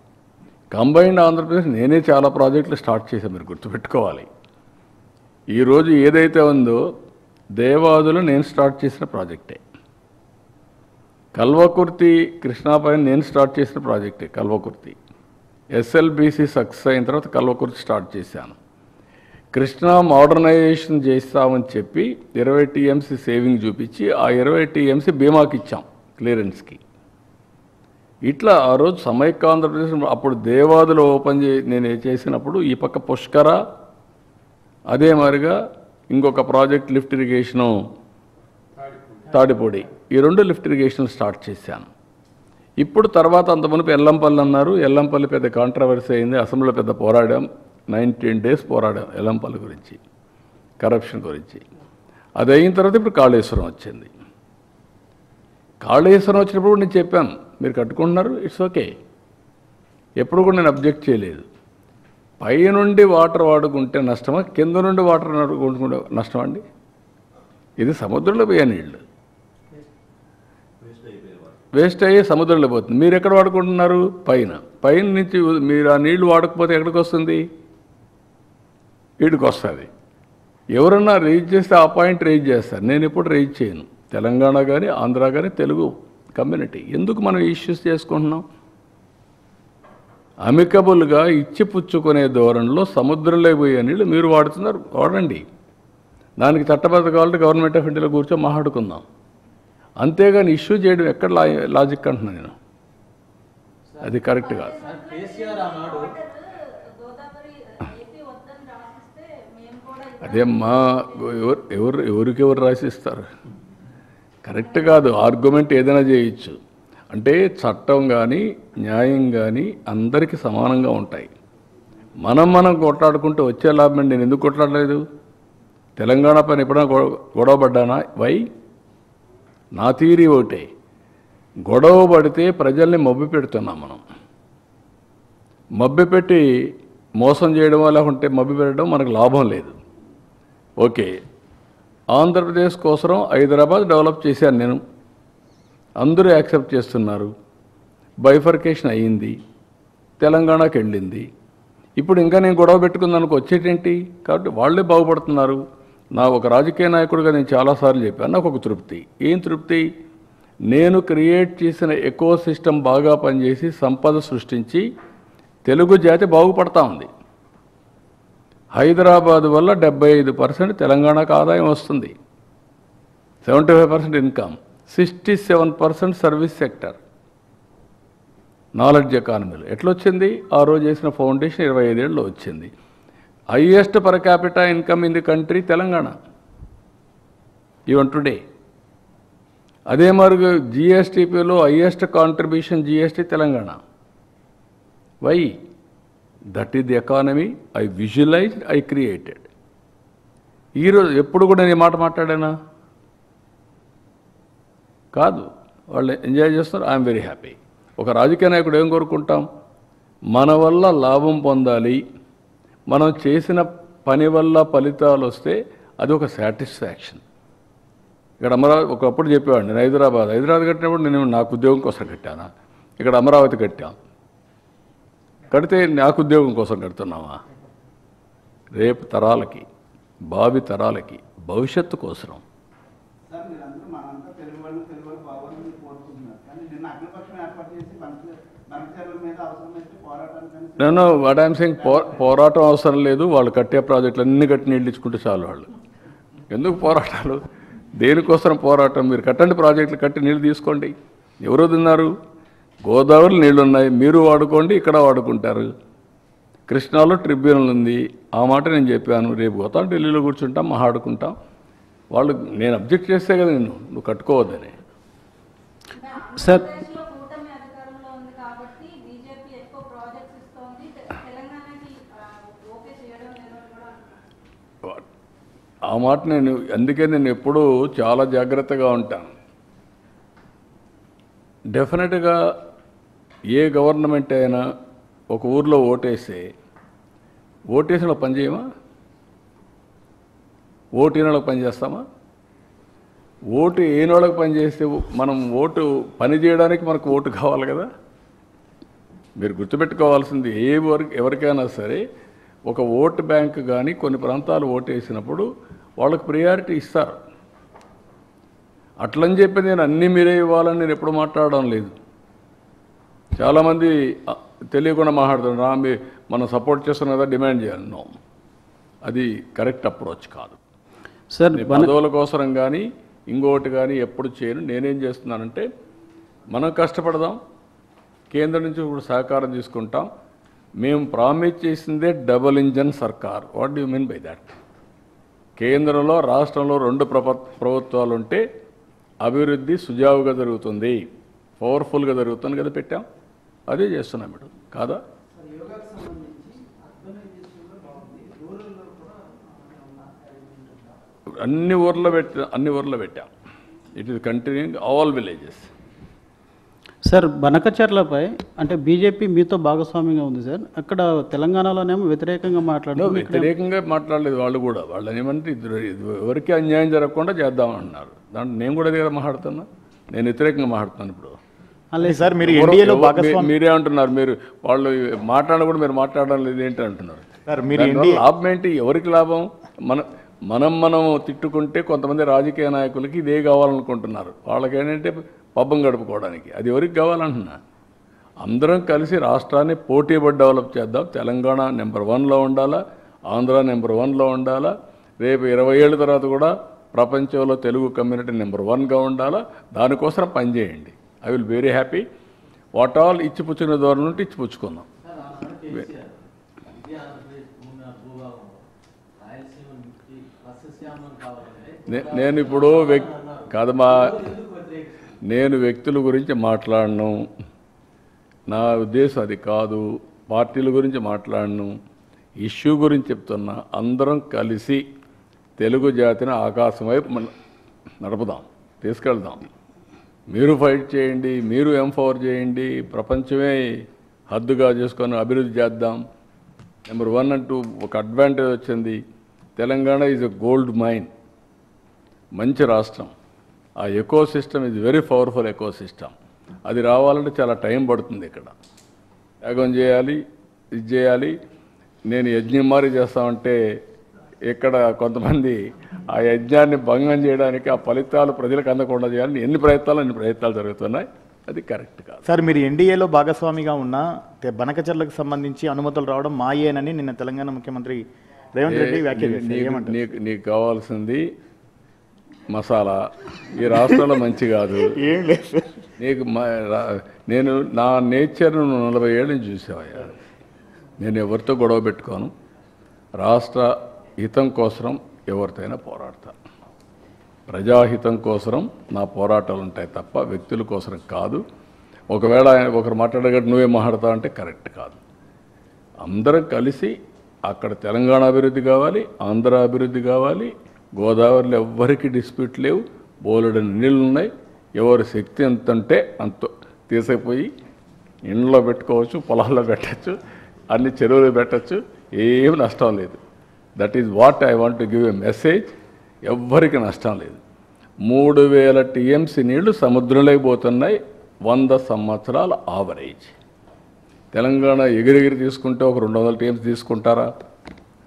కంబైన్డ్ ఆంధ్రప్రదేశ్ నేనే చాలా ప్రాజెక్టులు స్టార్ట్ చేశాను, మీరు గుర్తుపెట్టుకోవాలి. ఈరోజు ఏదైతే ఉందో దేవాదులు నేను స్టార్ట్ చేసిన ప్రాజెక్టే, కల్వకుర్తి కృష్ణా పైన నేను స్టార్ట్ చేసిన ప్రాజెక్టే కల్వకుర్తి. ఎస్ఎల్బీసీ సక్సెస్ అయిన తర్వాత కల్వకుర్తి స్టార్ట్ చేశాను. కృష్ణా మోడర్నైజేషన్ చేస్తామని చెప్పి 20 టీఎంసీ సేవింగ్ చూపించి ఆ 20 టీఎంసీ బీమాకి ఇచ్చాం క్లియరెన్స్కి. ఇట్లా ఆ రోజు సమైక్య ఆంధ్రప్రదేశ్ అప్పుడు దేవాదులు నేను చేసినప్పుడు ఈ పక్క పుష్కర, అదే మాదిరిగా ఇంకొక ప్రాజెక్ట్ లిఫ్ట్ ఇరిగేషను తాడిపొడి, ఈ 2 లిఫ్ట్ ఇరిగేషన్ స్టార్ట్ చేశాను. ఇప్పుడు తర్వాత అంతమునుపు ఎల్లంపల్లి అన్నారు, ఎల్లంపల్లి పెద్ద కాంట్రవర్సీ అయింది, అసెంబ్లీలో పెద్ద పోరాడాం, 19 days పోరాడాం ఎల్లంపల్లి గురించి, కరప్షన్ గురించి. అది అయిన తర్వాత ఇప్పుడు కాళేశ్వరం వచ్చింది. కాళేశ్వరం వచ్చినప్పుడు నేను చెప్పాను, మీరు కట్టుకుంటున్నారు, ఇట్స్ ఓకే, ఎప్పుడు కూడా నేను అబ్జెక్ట్ చేయలేదు. పై నుండి వాటర్ వాడుకుంటే నష్టమా, కింద నుండి వాటర్ వాడుకుంటే నష్టమా అండి? ఇది సముద్రంలో పోయే నీళ్ళు, వేస్ట్ అయ్యి సముద్రంలో పోతుంది. మీరు ఎక్కడ వాడుకుంటున్నారు? పైన నుంచి మీరు ఆ నీళ్లు వాడకపోతే ఎక్కడికి వస్తుంది? వీడికి వస్తుంది. ఎవరన్నా రేజ్ చేస్తే ఆ పాయింట్ రేజ్ చేస్తారు, నేను ఎప్పుడు రేజ్ చేయను. తెలంగాణ కానీ ఆంధ్ర కానీ తెలుగు కమ్యూనిటీ ఎందుకు మనం ఇష్యూస్ చేసుకుంటున్నాం? అమికబుల్గా ఇచ్చిపుచ్చుకునే ధోరణిలో సముద్రంలో పోయే నీళ్ళు మీరు వాడుతున్నారు, వాడండి. దానికి చట్టబద్ధ కావాలంటే గవర్నమెంట్ ఆఫ్ ఇండియాలో కూర్చొని మాట్లాడుకుందాం, అంతేగాని ఇష్యూ చేయడం ఎక్కడ లాజిక్ అంటున్నాను నేను, అది కరెక్ట్ కాదు. అదేమ్మా, ఎవరికెవరు రాసిస్తారు, కరెక్ట్ కాదు. ఆర్గ్యుమెంట్ ఏదైనా చేయొచ్చు, అంటే చట్టం కానీ న్యాయం కానీ అందరికీ సమానంగా ఉంటాయి. మనం కొట్లాడుకుంటూ వచ్చే లాభం. నేను ఎందుకు కొట్లాడలేదు? తెలంగాణ పైన ఎప్పుడైనా గొడవ పడ్డానా? వై? నా థియరీ ఒకటే, గొడవ పడితే ప్రజల్ని మభ్య పెడుతున్నాం మనం. మభ్య పెట్టి మోసం చేయడం లేకుంటే మభ్య పెట్టడం మనకు లాభం లేదు. ఓకే, ఆంధ్రప్రదేశ్ కోసం హైదరాబాద్ డెవలప్ చేశాను నేను, అందరూ యాక్సెప్ట్ చేస్తున్నారు, బైఫర్కేషన్ అయ్యింది, తెలంగాణకి వెళ్ళింది. ఇప్పుడు ఇంకా నేను గొడవ పెట్టుకుందానికి వచ్చేటేంటి? కాబట్టి వాళ్ళే బాగుపడుతున్నారు. నా ఒక రాజకీయ నాయకుడిగా నేను చాలాసార్లు చెప్పాను, నాకు ఒక తృప్తి. ఏం తృప్తి? నేను క్రియేట్ చేసిన ఎకో సిస్టమ్ బాగా పనిచేసి సంపద సృష్టించి తెలుగు జాతి బాగుపడతా ఉంది. హైదరాబాద్ వల్ల 75% తెలంగాణకు ఆదాయం వస్తుంది, 75% ఇన్కమ్, 67% సర్వీస్ సెక్టర్, నాలెడ్జ్ ఎకానమీలో. ఎట్లొచ్చింది? ఆ రోజు చేసిన ఫౌండేషన్ 25 ఏళ్ళలో వచ్చింది. Highest per capita income in the country Telangana even today. అదే మరి జిఎస్టీపీలో highest contribution GST Telangana. Why? That is the economy I visualised, I created. ఈరోజు ఎప్పుడు కూడా నేను ఈ మాట మాట్లాడానా? కాదు. వాళ్ళు ఎంజాయ్ చేస్తున్నారు. I'm very happy. ఒక రాజకీయ నాయకుడు ఏం కోరుకుంటాం? మన వల్ల లాభం పొందాలి, మనం చేసిన పని వల్ల ఫలితాలు వస్తే అది ఒక సాటిస్ఫాక్షన్. ఇక్కడ అమరావతి ఒకప్పుడు చెప్పేవాడు, నేను హైదరాబాద్ కట్టినప్పుడు నేను నాకు ఉద్యోగం కోసం కట్టానా? ఇక్కడ అమరావతి కట్టాం. కడితే నాకు ఉద్యోగం కోసం కడుతున్నావా? రేపు తరాలకి, భావి తరాలకి, భవిష్యత్తు కోసం. నేను వాట్ ఐఎమ్ సెయింగ్ పోరాటం అవసరం లేదు. వాళ్ళు కట్టే ప్రాజెక్టులు అన్నీ కట్టి నీళ్ళు ఇచ్చుకుంటే చాలు. వాళ్ళు ఎందుకు పోరాటాలు? దేనికోసం పోరాటం? మీరు కట్టండి ప్రాజెక్టులు, కట్టి నీళ్ళు తీసుకోండి. ఎవరు తిన్నారు? గోదావరి నీళ్ళు ఉన్నాయి, మీరు వాడుకోండి, ఇక్కడ వాడుకుంటారు. కృష్ణాలో ట్రిబ్యునల్ ఉంది, ఆ మాట నేను చెప్పాను. రేపు పోతాం, ఢిల్లీలో కూర్చుంటాం, మాట్లాడుకుంటాం. వాళ్ళు నేను అబ్జెక్ట్ చేస్తే కదా నువ్వు కట్టుకోవద్దని. సార్ ఆ మాట నేను అందుకే నేను ఎప్పుడూ చాలా జాగ్రత్తగా ఉంటాను. డెఫినెట్గా ఏ గవర్నమెంట్ అయినా ఒక ఊర్లో ఓటేస్తే ఓటేసిన పని చేయమా? ఓటు ఏనాళ్ళకి పని చేస్తామా? ఓటు ఏనాళ్ళకి పని చేస్తే మనం ఓటు పని చేయడానికి మనకు ఓటు కావాలి కదా. మీరు గుర్తుపెట్టుకోవాల్సింది ఎవరికైనా సరే ఒక ఓటు బ్యాంక్ కానీ కొన్ని ప్రాంతాలు ఓటు వేసినప్పుడు వాళ్ళకి ప్రియారిటీ ఇస్తారు. అట్లని చెప్పి నేను అన్నీ మీరే ఇవ్వాలని నేను ఎప్పుడు మాట్లాడడం లేదు. చాలామంది తెలియకుండా మాట్లాడుతున్నారు, మనం సపోర్ట్ చేస్తున్నాం కదా, డిమాండ్ చేయాలి. నో, అది కరెక్ట్ అప్రోచ్ కాదు. సార్ పదవుల కోసం కానీ ఇంకోటి కానీ ఎప్పుడు చేయను. నేనేం చేస్తున్నానంటే మనం కష్టపడదాం, కేంద్రం నుంచి కూడా సహకారం తీసుకుంటాం. మేము ప్రామిస్ చేసిందే డబుల్ ఇంజన్ సర్కార్. What do you mean by that? కేంద్రంలో రాష్ట్రంలో 2 ప్రభుత్వాలు ఉంటే అభివృద్ధి సుజావుగా జరుగుతుంది, పవర్ఫుల్గా జరుగుతుంది కదా పెట్టాం. అదే చేస్తున్నాం మేడం, కాదా? అన్ని ఊర్లో పెట్టాం. It is continuing all villages. Sir బనకచర్లపై అంటే బీజేపీ మీతో భాగస్వామ్యంగా ఉంది సార్. అక్కడ తెలంగాణలోనేమో వ్యతిరేకంగా వ్యతిరేకంగా మాట్లాడలేదు. వాళ్ళు కూడా వాళ్ళని ఏమంటే ఎవరికి అన్యాయం జరగకుండా చేద్దామన్నారు. దాంట్లో నేను కూడా దగ్గర మాట్లాడుతున్నా, నేను వ్యతిరేకంగా మాట్లాడుతున్నాను. ఇప్పుడు సార్ మీరు ఎన్డీఏలో భాగస్వామ్యం మీరే అంటున్నారు, మీరు వాళ్ళు మాట్లాడడం కూడా మీరు మాట్లాడడం లేదు ఏంటి అంటున్నారు. సార్ మీరు లాభం ఏంటి? ఎవరికి లాభం? మనం తిట్టుకుంటే కొంతమంది రాజకీయ నాయకులకి ఇదే కావాలనుకుంటున్నారు. వాళ్ళకి ఏంటంటే పబ్బం గడుపుకోవడానికి. అది ఎవరికి కావాలంటున్నా? అందరం కలిసి రాష్ట్రాన్ని పోటీపడి డెవలప్ చేద్దాం. తెలంగాణ నెంబర్ 1లో ఉండాలా, ఆంధ్ర నెంబర్ 1లో ఉండాలా. రేపు 20 ఏళ్ళ తర్వాత కూడా ప్రపంచంలో తెలుగు కమ్యూనిటీ నెంబర్ 1గా ఉండాలా. దానికోసం పనిచేయండి. I will very happy. What all ఇచ్చిపుచ్చుకునే దూరం నుండి ఇచ్చిపుచ్చుకుందాం. నేను ఇప్పుడు కాదమ్మా, నేను వ్యక్తుల గురించి మాట్లాడను. నా ఉద్దేశం అది కాదు. పార్టీల గురించి మాట్లాడను. ఇష్యూ గురించి చెప్తున్నా. అందరం కలిసి తెలుగు జాతిని ఆకాశం వైపు నడుపుదాం, తీసుకెళ్దాం. మీరు ఫైట్ చేయండి, మీరు ఎంపవర్ చేయండి. ప్రపంచమే హద్దుగా చేసుకొని అభివృద్ధి చేద్దాం. నెంబర్ 1 అంటూ ఒక అడ్వాంటేజ్ వచ్చింది. Telangana is a gold mine. మంచి రాష్ట్రం. ఆ ecosystem is very powerful ecosystem. అది రావాలంటే చాలా టైం పడుతుంది. ఇక్కడ యాగం చేయాలి, ఇది చేయాలి. నేను యజ్ఞం మారి చేస్తామంటే ఇక్కడ కొంతమంది ఆ యజ్ఞాన్ని భంగం చేయడానికి, ఆ ఫలితాలు ప్రజలకు అందకుండా చేయాలని అన్ని ప్రయత్నాలు జరుగుతున్నాయి. అది కరెక్ట్ కాదు. సార్ మీరు ఎన్డీఏలో భాగస్వామిగా ఉన్న బనకచర్లకు సంబంధించి అనుమతులు రావడం మాయేనని నిన్న తెలంగాణ ముఖ్యమంత్రి రేవంత్ రెడ్డి వ్యాఖ్యానించారు. నీకు కావాల్సింది మసాలా. ఈ రాష్ట్రంలో మంచి కాదు. ఏం లేదు. నేను నా నేచర్ను 40 ఏళ్ళ నుంచి చూసేవయ్యా. నేను ఎవరితో గొడవ పెట్టుకోను. రాష్ట్ర హితం కోసం ఎవరితోనైనా పోరాడతా. ప్రజాహితం కోసం నా పోరాటాలు ఉంటాయి తప్ప వ్యక్తుల కోసం కాదు. ఒకవేళ ఒకరు మాట్లాడగట్టు నువ్వే మాట్లాడతావు అంటే కరెక్ట్ కాదు. అందరం కలిసి అక్కడ తెలంగాణ అభివృద్ధి కావాలి, ఆంధ్ర అభివృద్ధి కావాలి. గోదావరిలో ఎవ్వరికి డిస్ప్యూట్ లేవు, బోలెడని నీళ్ళు ఉన్నాయి. ఎవరి శక్తి ఎంత అంటే అంత తీసుకుపోయి ఇంట్లో పెట్టుకోవచ్చు, పొలాల్లో పెట్టచ్చు, అన్ని చెరువులు పెట్టచ్చు, ఏం నష్టం లేదు. That is what I want to give a message. ఎవ్వరికి నష్టం లేదు. 3000 టీఎంసీ నీళ్లు సముద్రంలోకి పోతున్నాయి. 100 సంవత్సరాల ఆవరేజ్. తెలంగాణ ఎగిరెగిరి తీసుకుంటే ఒక 200 టీఎంసీ తీసుకుంటారా?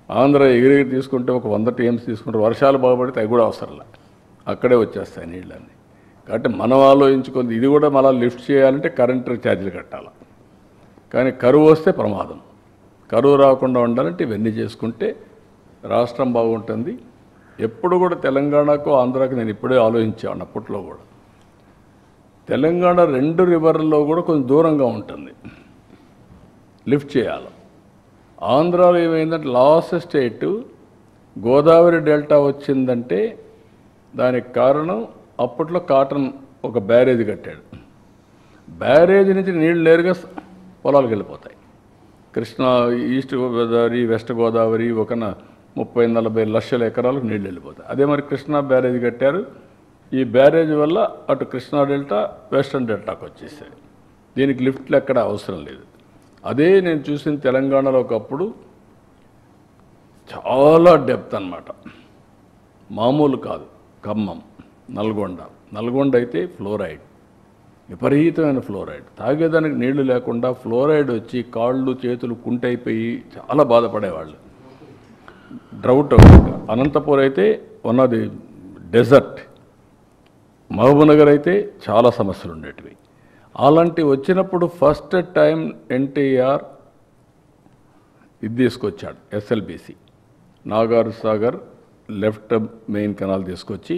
ఆంధ్ర ఎగిరెగిరి తీసుకుంటే ఒక 100 టీఎంసీ తీసుకుంటారు. వర్షాలు బాగుపడితే అవి కూడా అవసరంలే, అక్కడే వచ్చేస్తాయి నీళ్ళన్నీ. కాబట్టి మనం ఆలోచించుకుంది ఇది కూడా మళ్ళీ లిఫ్ట్ చేయాలంటే కరెంటు ఛార్జీలు కట్టాలి. కానీ కరువు వస్తే ప్రమాదం. కరువు రాకుండా ఉండాలంటే ఇవన్నీ చేసుకుంటే రాష్ట్రం బాగుంటుంది. ఎప్పుడు కూడా తెలంగాణకు ఆంధ్రాకు నేను ఇప్పుడే ఆలోచించాను. అప్పట్లో కూడా తెలంగాణ 2 రివర్లలో కూడా కొంచెం దూరంగా ఉంటుంది, లిఫ్ట్ చేయాలి. ఆంధ్రాలో ఏమైందంటే లాస్ట్ స్టేటు గోదావరి డెల్టా వచ్చిందంటే దానికి కారణం అప్పట్లో కాటన్ ఒక బ్యారేజ్ కట్టాడు. బ్యారేజ్ నుంచి నీళ్ళు నేరుగా పొలాలకు వెళ్ళిపోతాయి. కృష్ణా, ఈస్ట్ గోదావరి, వెస్ట్ గోదావరి ఒక 30-40 లక్షల ఎకరాలకు నీళ్ళు వెళ్ళిపోతాయి. అదే మరి కృష్ణా బ్యారేజ్ కట్టారు. ఈ బ్యారేజ్ వల్ల అటు కృష్ణా డెల్టా, వెస్టర్న్ డెల్టాకు వచ్చేసాయి. దీనికి లిఫ్ట్లు ఎక్కడ అవసరం లేదు. అదే నేను చూసిన తెలంగాణలో ఒకప్పుడు చాలా డెప్త్ అన్నమాట, మామూలు కాదు. ఖమ్మం, నల్గొండ అయితే ఫ్లోరైడ్, విపరీతమైన ఫ్లోరైడ్. తాగేదానికి నీళ్లు లేకుండా ఫ్లోరైడ్ వచ్చి కాళ్ళు చేతులు కుంటైపోయి చాలా బాధపడేవాళ్ళు. డ్రౌట్. అనంతపూర్ అయితే one of the dessert. Mahabubnagar అయితే చాలా సమస్యలు ఉండేటివి. అలాంటి వచ్చినప్పుడు ఫస్ట్ టైం ఎన్టీఆర్ ఇది తీసుకొచ్చాడు, SLBC Nagar Sagar left main canal తీసుకొచ్చి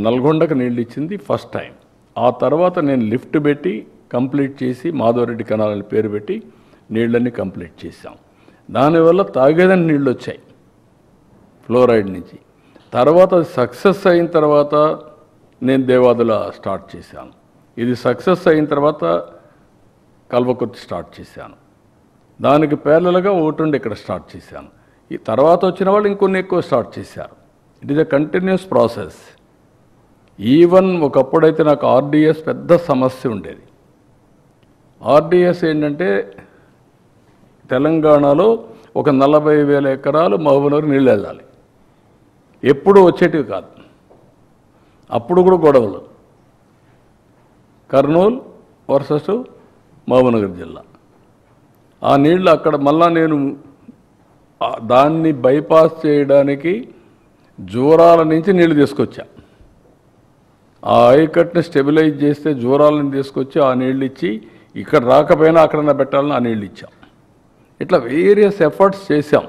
నల్గొండకు నీళ్ళు ఇచ్చింది ఫస్ట్ టైం. ఆ తర్వాత నేను లిఫ్ట్ పెట్టి కంప్లీట్ చేసి మాధవరెడ్డి కెనాల్ అని పేరు పెట్టి నీళ్ళన్నీ కంప్లీట్ చేశాం. దానివల్ల తాగేదని నీళ్ళు వచ్చాయి ఫ్లోరైడ్ నుంచి. తర్వాత సక్సెస్ అయిన తర్వాత నేను దేవాదుల స్టార్ట్ చేశాను. ఇది సక్సెస్ అయిన తర్వాత కల్వకుర్తి స్టార్ట్ చేశాను. దానికి ప్యారలల్గా ఒకటి ఇక్కడ స్టార్ట్ చేశాను. ఈ తర్వాత వచ్చిన వాళ్ళు ఇంకొన్ని ఎక్కువ స్టార్ట్ చేశారు. It is a continuous process. Even ఒకప్పుడైతే నాకు ఆర్డిఎస్ పెద్ద సమస్య ఉండేది. ఆర్డిఎస్ ఏంటంటే తెలంగాణలో ఒక 40,000 ఎకరాలు మహబూబ్నగర్ నీళ్ళు వెళ్ళాలి. ఎప్పుడు వచ్చేటివి కాదు. అప్పుడు కూడా గొడవలు. కర్నూలు వర్సెస్ మహబూబ్నగర్ జిల్లా. ఆ నీళ్ళు అక్కడ మళ్ళా నేను దాన్ని బైపాస్ చేయడానికి జూరాల నుంచి నీళ్లు తీసుకొచ్చా. ఆ ఆయకట్టుని స్టెబిలైజ్ చేస్తే జూరాలను తీసుకొచ్చి ఆ నీళ్ళు ఇచ్చి ఇక్కడ రాకపోయినా అక్కడన్నా పెట్టాలని ఆ నీళ్ళు ఇచ్చాం. ఇట్లా వేరియస్ ఎఫర్ట్స్ చేశాం.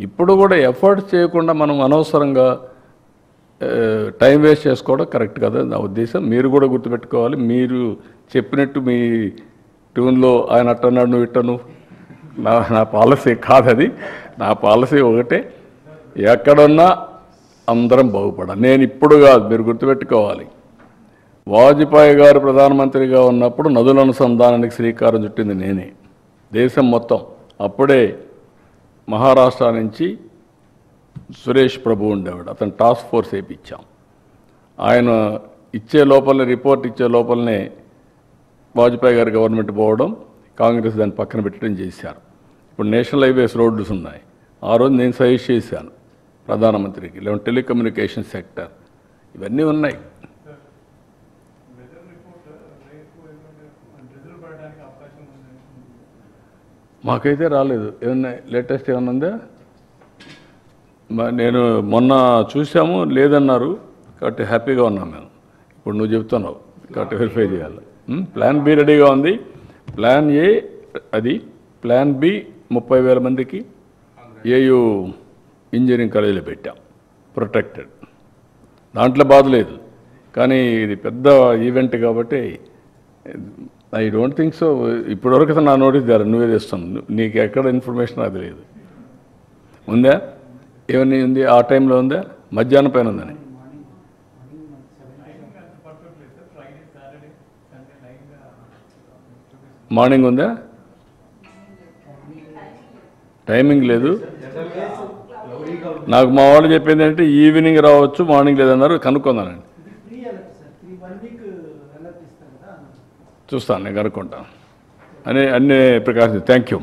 ఇప్పుడు కూడా ఎఫర్ట్స్ చేయకుండా మనం అనవసరంగా టైం వేస్ట్ చేసుకోవడం కరెక్ట్ కదా నా ఉద్దేశం. మీరు కూడా గుర్తుపెట్టుకోవాలి. మీరు చెప్పినట్టు మీ ట్యూన్లో ఆయన అట్టన్నాడు నువ్వు ఇట్టను, నా పాలసీ కాదది. నా పాలసీ ఒకటే, ఎక్కడున్నా అందరం బాగుపడాలి. నేను ఇప్పుడు కాదు, మీరు గుర్తుపెట్టుకోవాలి. వాజ్పేయి గారు ప్రధానమంత్రిగా ఉన్నప్పుడు నదుల అనుసంధానానికి శ్రీకారం చుట్టింది నేనే, దేశం మొత్తం. అప్పుడే మహారాష్ట్ర నుంచి సురేష్ ప్రభు ఉండేవాడు, అతను టాస్క్ ఫోర్స్ వేయించాం. ఆయన ఇచ్చే లోపలనే, రిపోర్ట్ ఇచ్చే లోపలనే వాజ్పేయి గారి గవర్నమెంట్ పోవడం, కాంగ్రెస్ దాన్ని పక్కన పెట్టడం చేశారు. ఇప్పుడు నేషనల్ హైవేస్ రోడ్స్ ఉన్నాయి. ఆ రోజు నేను సజెస్ట్ చేశాను ప్రధానమంత్రికి, లేదంటే టెలికమ్యూనికేషన్ సెక్టర్, ఇవన్నీ ఉన్నాయి. మాకైతే రాలేదు. ఏమన్నా లేటెస్ట్ ఏమన్నా ఉందా? నేను మొన్న చూసాము, లేదన్నారు. కాబట్టి హ్యాపీగా ఉన్నాం మేము. ఇప్పుడు నువ్వు చెప్తున్నావు కాబట్టి వెరిఫై చేయాలి. ప్లాన్ బి రెడీగా ఉంది. ప్లాన్ ఏ అది, ప్లాన్ బి 30,000 మందికి ఏయూ ఇంజనీరింగ్ కాలేజీలో పెట్టాం, ప్రొటెక్టెడ్. దాంట్లో బాధ లేదు. కానీ ఇది పెద్ద ఈవెంట్ కాబట్టి ఐ డోంట్ థింక్ సో. ఇప్పటివరకు నా నోటీస్ ద్వారా నువ్వే తెస్తున్నావు. నీకు ఎక్కడ ఇన్ఫర్మేషన్ అది లేదు. ఉందా? ఏమన్నీ ఉంది? ఆ టైంలో ఉందా? మధ్యాహ్నం పైన ఉందని. మార్నింగ్ ఉందా? టైమింగ్ లేదు. నాకు మా వాళ్ళు చెప్పింది అంటే ఈవినింగ్ రావచ్చు, మార్నింగ్ లేదన్నారు. కనుక్కుందానండి, చూస్తాను, నేను కనుక్కుంటాను. అన్ని ప్రికాషన్స్. Thank you.